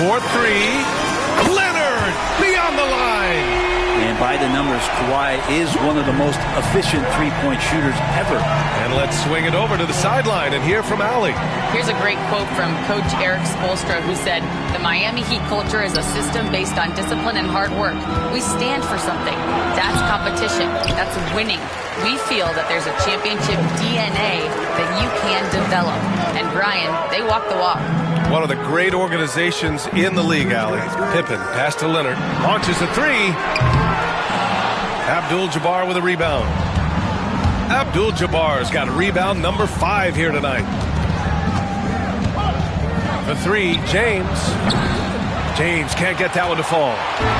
4-3. Leonard beyond the line. And by the numbers, Kawhi is one of the most efficient three-point shooters ever. And let's swing it over to the sideline and hear from Allie. Here's a great quote from Coach Eric Spoelstra, who said, "The Miami Heat culture is a system based on discipline and hard work. We stand for something. That's competition. That's winning. We feel that there's a championship DNA that you can develop." And Brian, they walk the walk. One of the great organizations in the league, Allie. Pippen, pass to Leonard. Launches a three. Abdul-Jabbar with a rebound. Abdul-Jabbar's got rebound number 5 here tonight. The three, James. James can't get that one to fall.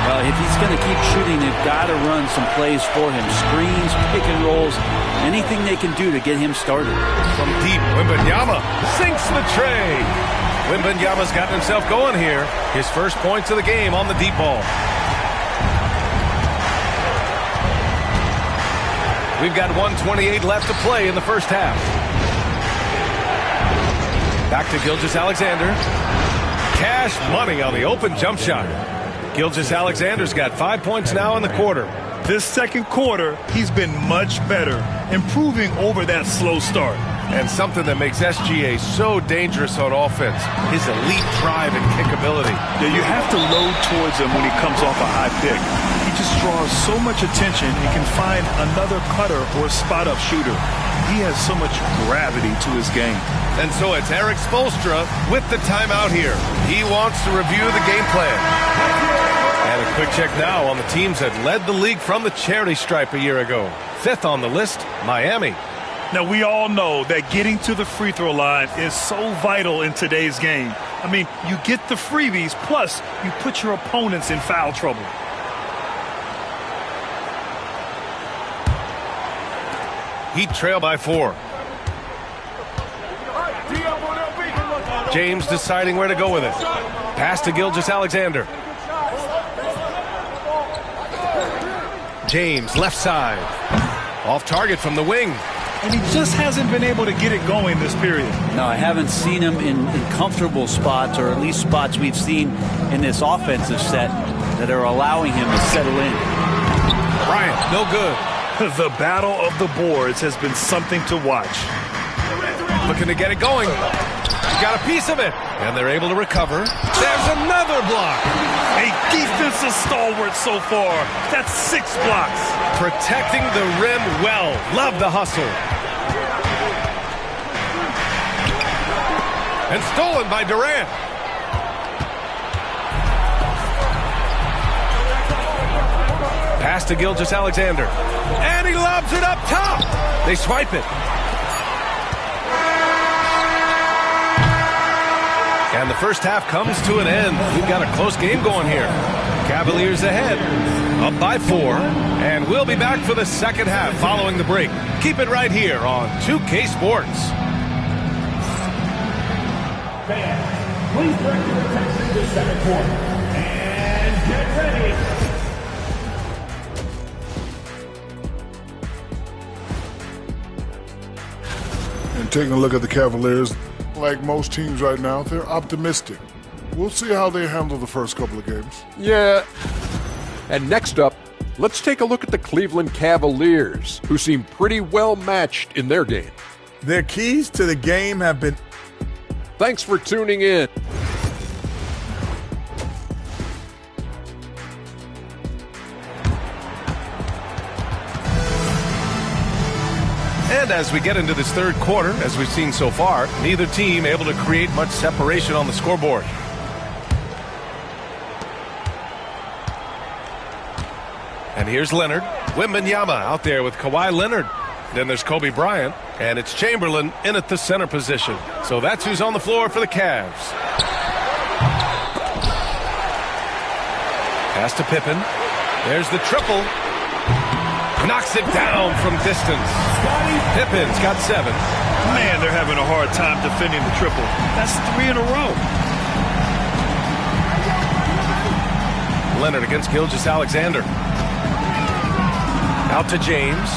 Well, if he's going to keep shooting, they've got to run some plays for him. Screens, pick and rolls, anything they can do to get him started. From deep, Wembanyama sinks the tray. Wembanyama's gotten himself going here. His first points of the game on the deep ball. We've got 1:28 left to play in the first half. Back to Gilgeous-Alexander. Cash money on the open jump shot. Gilgeous-Alexander's got 5 points now in the quarter. This second quarter, he's been much better, improving over that slow start. And something that makes SGA so dangerous on offense, his elite drive and kickability. Yeah, you have to load towards him when he comes off a high pick. He just draws so much attention and can find another cutter or spot-up shooter. He has so much gravity to his game. And so it's Eric Spoelstra with the timeout here. He wants to review the game plan. And a quick check now on the teams that led the league from the charity stripe a year ago. 5th on the list, Miami. Now, we all know that getting to the free throw line is so vital in today's game. I mean, you get the freebies, plus you put your opponents in foul trouble. Heat trail by 4. James deciding where to go with it. Pass to Gilgeous-Alexander. James, left side. Off target from the wing. And he just hasn't been able to get it going this period. No, I haven't seen him in comfortable spots, or at least spots we've seen in this offensive set that are allowing him to settle in. Bryant, no good. The battle of the boards has been something to watch. Looking to get it going. Got a piece of it. And they're able to recover. There's another block. A defensive stalwart so far. That's 6 blocks. Protecting the rim well. Love the hustle. And stolen by Durant. Pass to Gilgeous-Alexander. And he lobs it up top. They swipe it. And the first half comes to an end. We've got a close game going here. Cavaliers ahead, up by 4. And we'll be back for the second half following the break. Keep it right here on 2K Sports. Fans, please direct your attention to the second quarter. And get ready. And taking a look at the Cavaliers, like most teams right now, they're optimistic. We'll see how they handle the first couple of games. Yeah. And next up, let's take a look at the Cleveland Cavaliers, who seem pretty well matched in their game. Their keys to the game have been... Thanks for tuning in. And as we get into this third quarter, as we've seen so far, neither team able to create much separation on the scoreboard. And here's Leonard. Wembanyama out there with Kawhi Leonard. Then there's Kobe Bryant, and it's Chamberlain in at the center position. So that's who's on the floor for the Cavs. Pass to Pippen. There's the triple. Knocks it down from distance. Pippen's got 7. Man, they're having a hard time defending the triple. That's 3 in a row. Leonard against Gilgeous-Alexander. Out to James.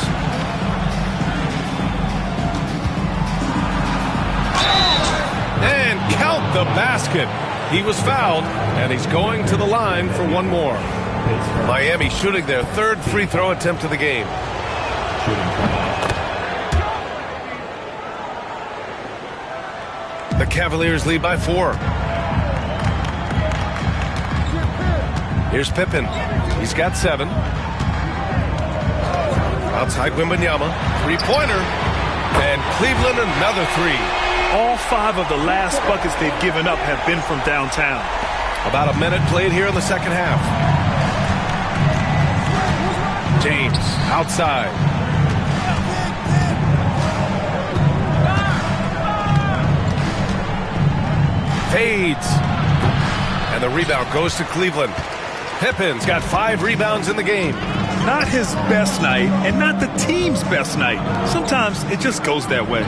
And count the basket. He was fouled, and he's going to the line for one more. Miami shooting their 3rd free throw attempt of the game. The Cavaliers lead by 4. Here's Pippen. He's got 7. Outside Wembanyama. 3-pointer. And Cleveland another 3. All 5 of the last buckets they've given up have been from downtown. About a minute played here in the second half. James outside. Fades. And the rebound goes to Cleveland. Pippen's got 5 rebounds in the game. Not his best night and not the team's best night. Sometimes it just goes that way.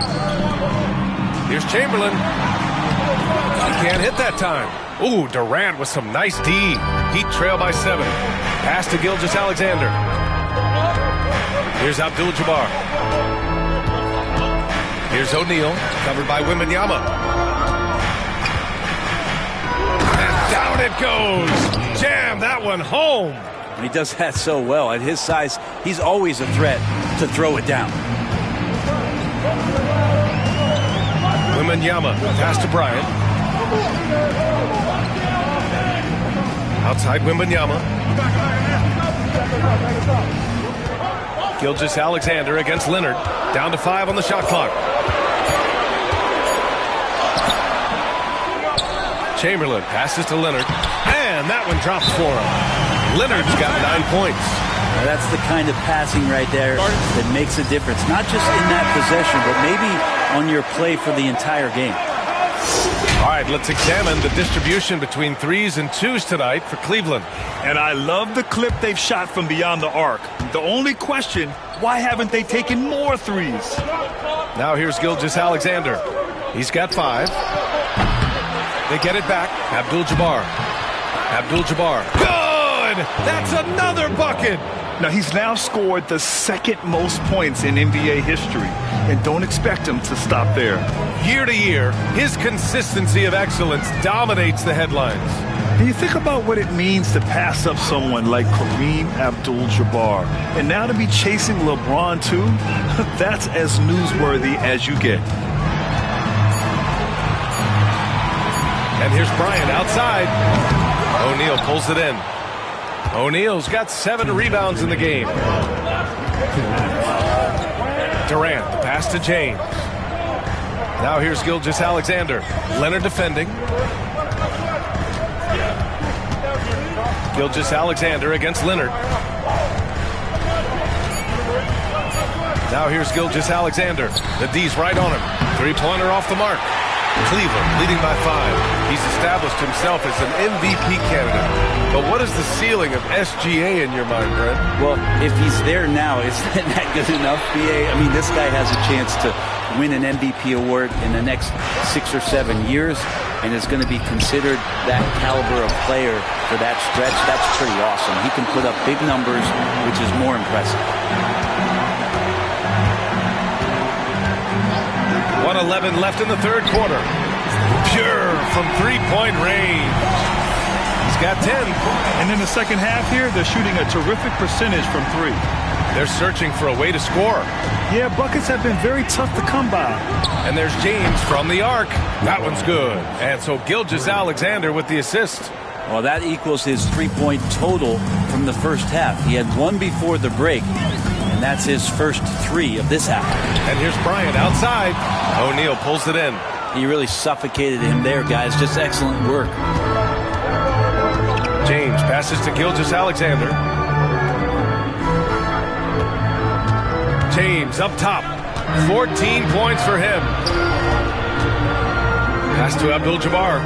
Here's Chamberlain. He can't hit that time. Ooh, Durant with some nice D. Heat trail by 7. Pass to Gilgeous-Alexander. Here's Abdul-Jabbar. Here's O'Neal, covered by Wembanyama. And down it goes. Jam that one home. He does that so well. At his size, he's always a threat to throw it down. Wembanyama, pass to Bryant. Outside Wembanyama. Gilgeous-Alexander against Leonard. Down to 5 on the shot clock. Chamberlain passes to Leonard. And that one drops for him. Leonard's got 9 points. Now that's the kind of passing right there that makes a difference. Not just in that possession, but maybe on your play for the entire game. All right, let's examine the distribution between 3s and 2s tonight for Cleveland. And I love the clip they've shot from beyond the arc. The only question, why haven't they taken more 3s? Now here's Gilgeous-Alexander. He's got 5. They get it back. Abdul-Jabbar. Abdul-Jabbar. Good! That's another bucket! Now, he's now scored the 2nd most points in NBA history, and don't expect him to stop there. Year to year, his consistency of excellence dominates the headlines. And you think about what it means to pass up someone like Kareem Abdul-Jabbar, and now to be chasing LeBron, too, that's as newsworthy as you get. And here's Bryant outside. O'Neal pulls it in. O'Neal's got 7 rebounds in the game. Durant, the pass to James. Now here's Gilgeous-Alexander. Leonard defending. Gilgeous-Alexander against Leonard. Now here's Gilgeous-Alexander. The D's right on him. 3-pointer off the mark. Cleveland leading by 5. He's established himself as an MVP candidate. But what is the ceiling of SGA in your mind, Brent? Well, if he's there now, isn't that good enough, BA? I mean, this guy has a chance to win an MVP award in the next 6 or 7 years, and is going to be considered that caliber of player for that stretch. That's pretty awesome. He can put up big numbers, which is more impressive. 1:11 left in the 3rd quarter. Pure from 3-point range. He's got 10. And in the second half here, they're shooting a terrific percentage from 3. They're searching for a way to score. Yeah, buckets have been very tough to come by. And there's James from the arc. That one's good. And so Gilgeous-Alexander with the assist. Well, that equals his 3-point total from the first half. He had 1 before the break, and that's his first 3 of this half. And here's Bryant outside. O'Neal pulls it in. He really suffocated him there, guys. Just excellent work. James passes to Gilgeous-Alexander. James up top. 14 points for him. Pass to Abdul-Jabbar.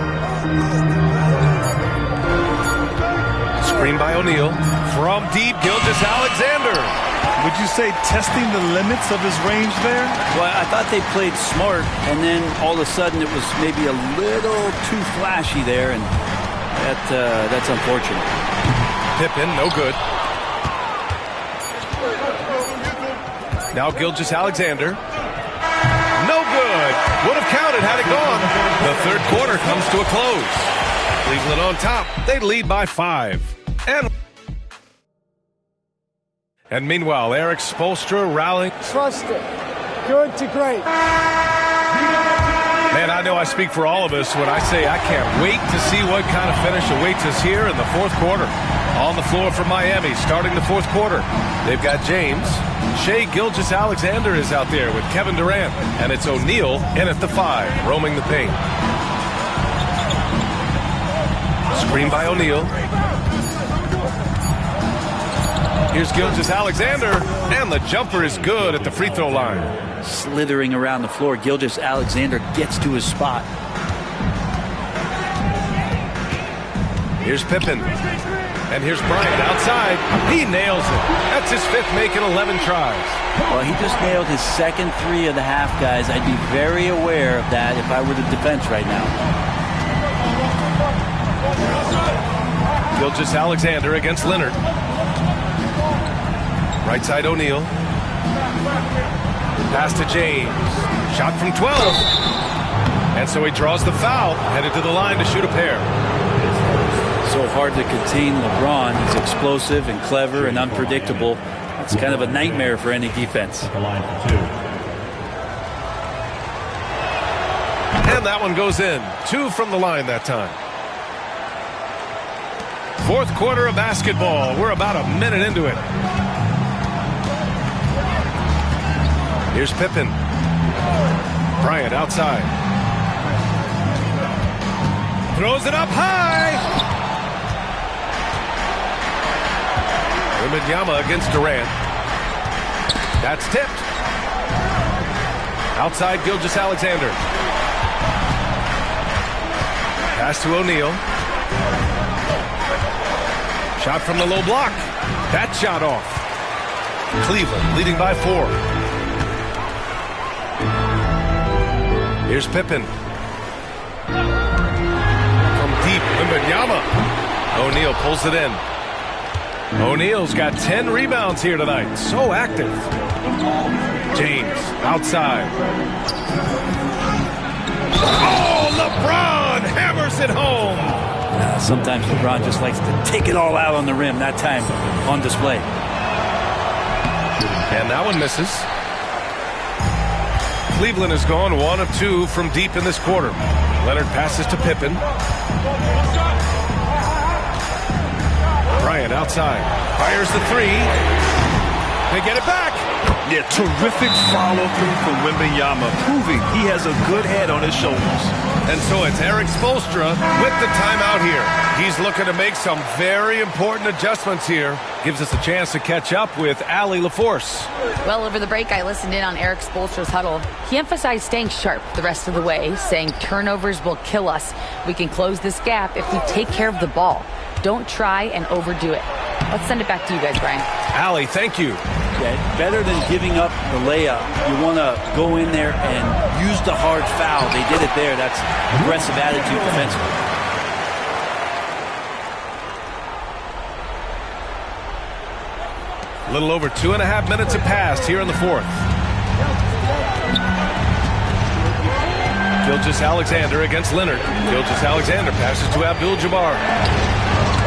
Screen by O'Neal. From deep, Gilgeous-Alexander. Would you say testing the limits of his range there? Well, I thought they played smart, and then all of a sudden it was maybe a little too flashy there, and that's unfortunate. Pippen, no good. Now Gilgeous-Alexander. No good. Would have counted had it gone. The third quarter comes to a close. Cleveland on top. They lead by 5. And meanwhile, Eric Spoelstra rallying. Trust it. Good to great. Man, I know I speak for all of us when I say I can't wait to see what kind of finish awaits us here in the fourth quarter. On the floor for Miami, starting the fourth quarter. They've got James. Shai Gilgeous-Alexander is out there with Kevin Durant. And it's O'Neal in at the 5, roaming the paint. Screen by O'Neal. Here's Gilgeous-Alexander, and the jumper is good at the free throw line. Slithering around the floor, Gilgeous-Alexander gets to his spot. Here's Pippen. And here's Bryant outside. He nails it. That's his 5th make in 11 tries. Well, he just nailed his second 3 of the half, guys. I'd be very aware of that if I were the defense right now. Gilgeous-Alexander against Leonard. Right side O'Neal. Pass to James. Shot from 12. And so he draws the foul. Headed to the line to shoot a pair. So hard to contain LeBron. He's explosive and clever and unpredictable. It's kind of a nightmare for any defense. And that one goes in. 2 from the line that time. Fourth quarter of basketball. We're about a minute into it. Here's Pippen. Bryant outside. Throws it up high. Wembanyama against Durant. That's tipped. Outside Gilgeous-Alexander. Pass to O'Neal. Shot from the low block. That shot off. Cleveland leading by 4. Here's Pippen. From deep, Wembanyama. O'Neal pulls it in. O'Neal's got 10 rebounds here tonight. So active. James outside. Oh, LeBron hammers it home. Sometimes LeBron just likes to take it all out on the rim. That time on display. And that one misses. Cleveland has gone 1 of 2 from deep in this quarter. Leonard passes to Pippen. Bryant outside. Fires the 3. They get it back. Yeah, terrific follow-through from Wembanyama, proving he has a good head on his shoulders. And so it's Eric Spoelstra with the timeout here. He's looking to make some very important adjustments here. Gives us a chance to catch up with Allie LaForce. Well, over the break, I listened in on Eric Spoelstra's huddle. He emphasized staying sharp the rest of the way, saying turnovers will kill us. We can close this gap if we take care of the ball. Don't try and overdo it. Let's send it back to you guys, Brian. Allie, thank you. Yeah, better than giving up the layup, you want to go in there and use the hard foul. They did it there. That's aggressive attitude defensively. A little over 2.5 minutes have passed here in the fourth. Gilgeous-Alexander against Leonard. Gilgeous-Alexander passes to Abdul-Jabbar.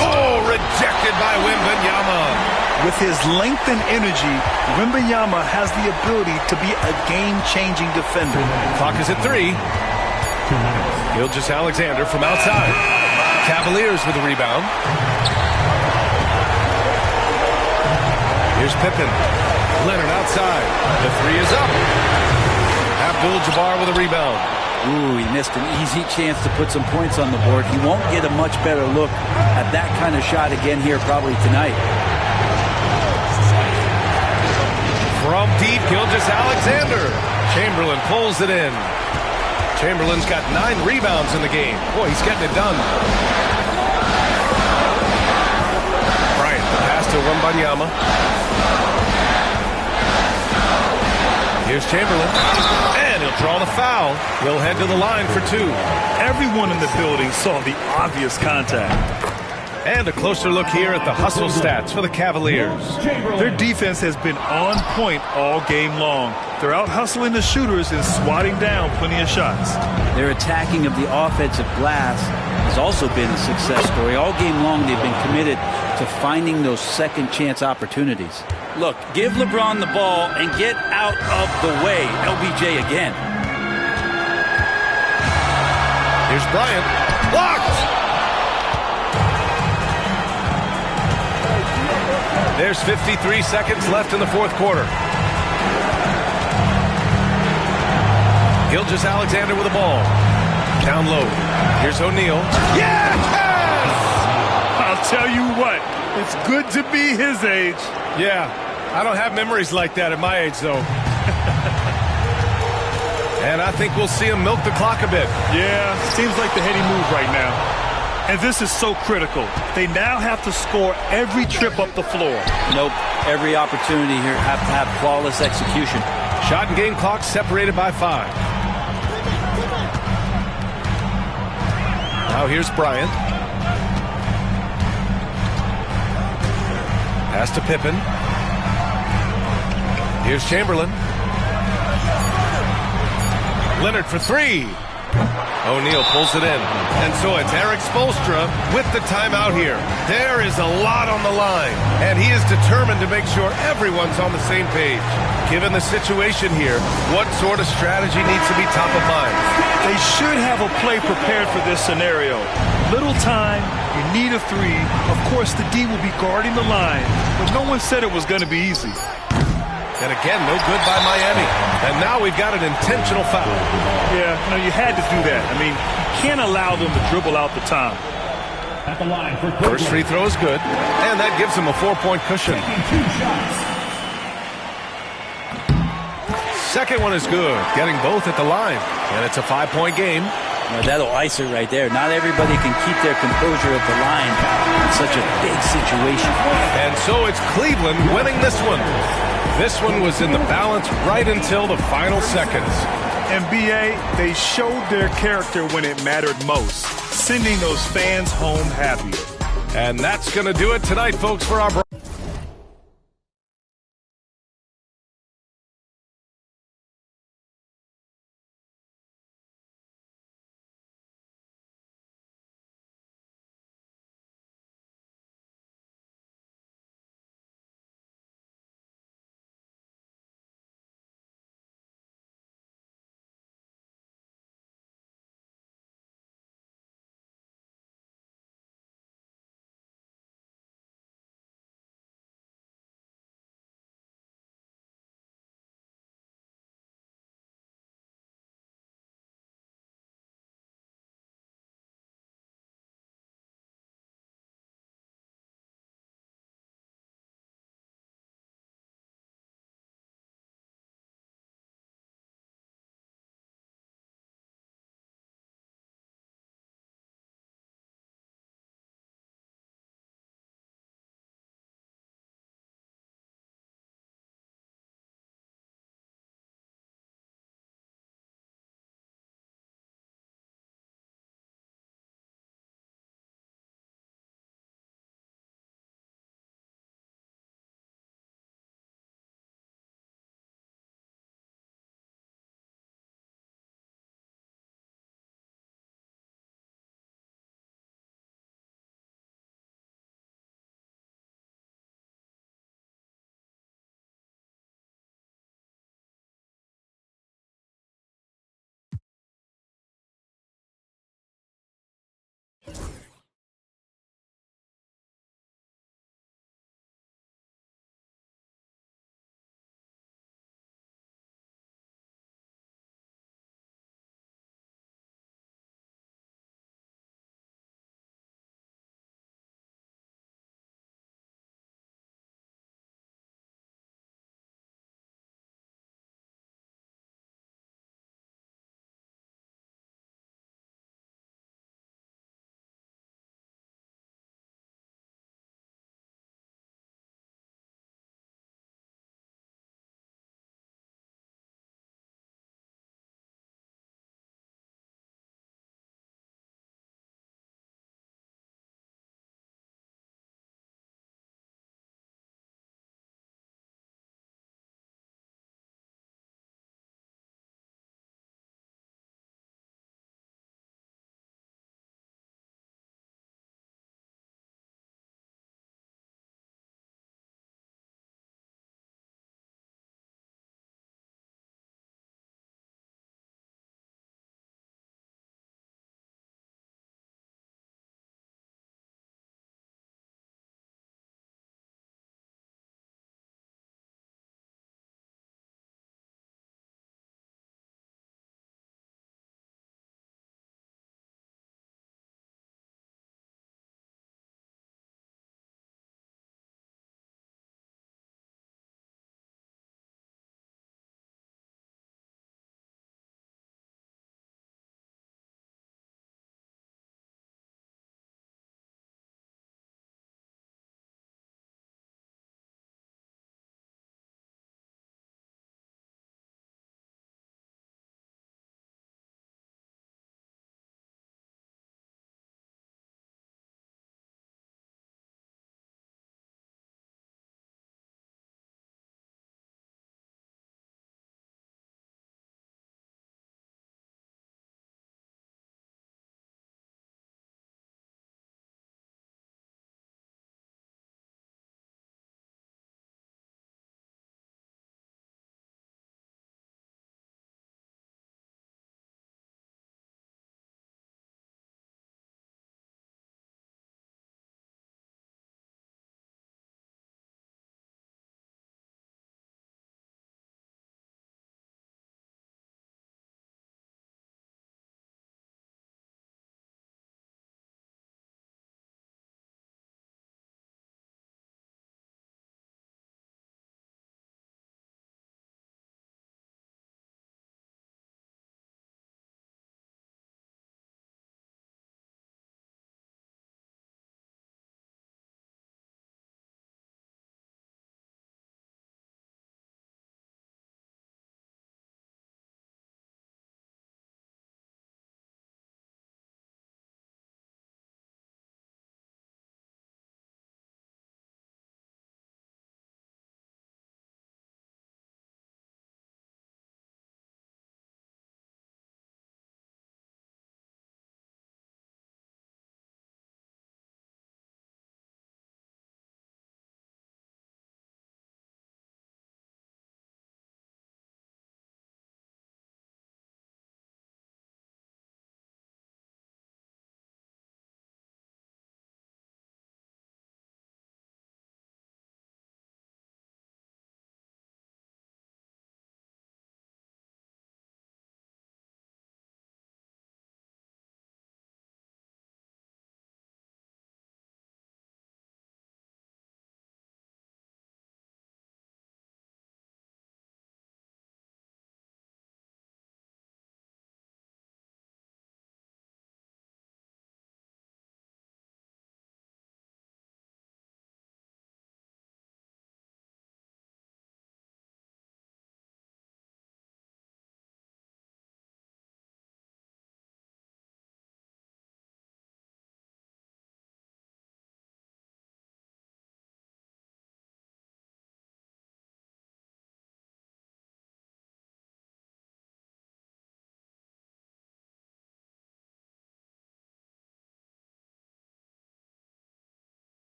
Oh, rejected by Wembanyama. With his length and energy, Wembanyama has the ability to be a game-changing defender. Clock is at 3. Gilgeous-Alexander from outside. Cavaliers with a rebound. Here's Pippen. Leonard outside. The 3 is up. Abdul-Jabbar with a rebound. Ooh, he missed an easy chance to put some points on the board. He won't get a much better look at that kind of shot again here probably tonight. From deep, Gilgeous-Alexander. Chamberlain pulls it in. Chamberlain's got 9 rebounds in the game. Boy, he's getting it done. Bryant, the pass to Wembanyama. Here's Chamberlain. And he'll draw the foul. He'll head to the line for 2. Everyone in the building saw the obvious contact. And a closer look here at the hustle stats for the Cavaliers. Their defense has been on point all game long. They're out hustling the shooters and swatting down plenty of shots. Their attacking of the offensive glass has also been a success story. All game long, they've been committed to finding those second chance opportunities. Look, give LeBron the ball and get out of the way. LBJ again. Here's Bryant. Blocked! There's 53 seconds left in the fourth quarter. Gilgeous-Alexander with the ball. Down low. Here's O'Neal. Yes! I'll tell you what, it's good to be his age. Yeah, I don't have memories like that at my age, though. And I think we'll see him milk the clock a bit. Yeah, seems like the heady move right now. And this is so critical. They now have to score every trip up the floor. Nope. Every opportunity here have to have flawless execution. Shot and game clock separated by 5. Now here's Bryant. Pass to Pippen. Here's Chamberlain. Leonard for 3. O'Neal pulls it in. And so it's Eric Spoelstra with the timeout here. There is a lot on the line, and he is determined to make sure everyone's on the same page. Given the situation here, what sort of strategy needs to be top of mind? They should have a play prepared for this scenario. Little time, you need a 3. Of course, the D will be guarding the line, but no one said it was going to be easy. And again, no good by Miami. And now we've got an intentional foul. Yeah, you had to do that. I mean, you can't allow them to dribble out the time. At the line for first free throw is good, and that gives him a 4-point cushion. Second one is good, getting both at the line. And it's a 5-point game. Now that'll ice it right there. Not everybody can keep their composure at the line in such a big situation. And so it's Cleveland winning this one. This one was in the balance right until the final seconds. NBA, they showed their character when it mattered most, sending those fans home happy. And that's going to do it tonight, folks, for our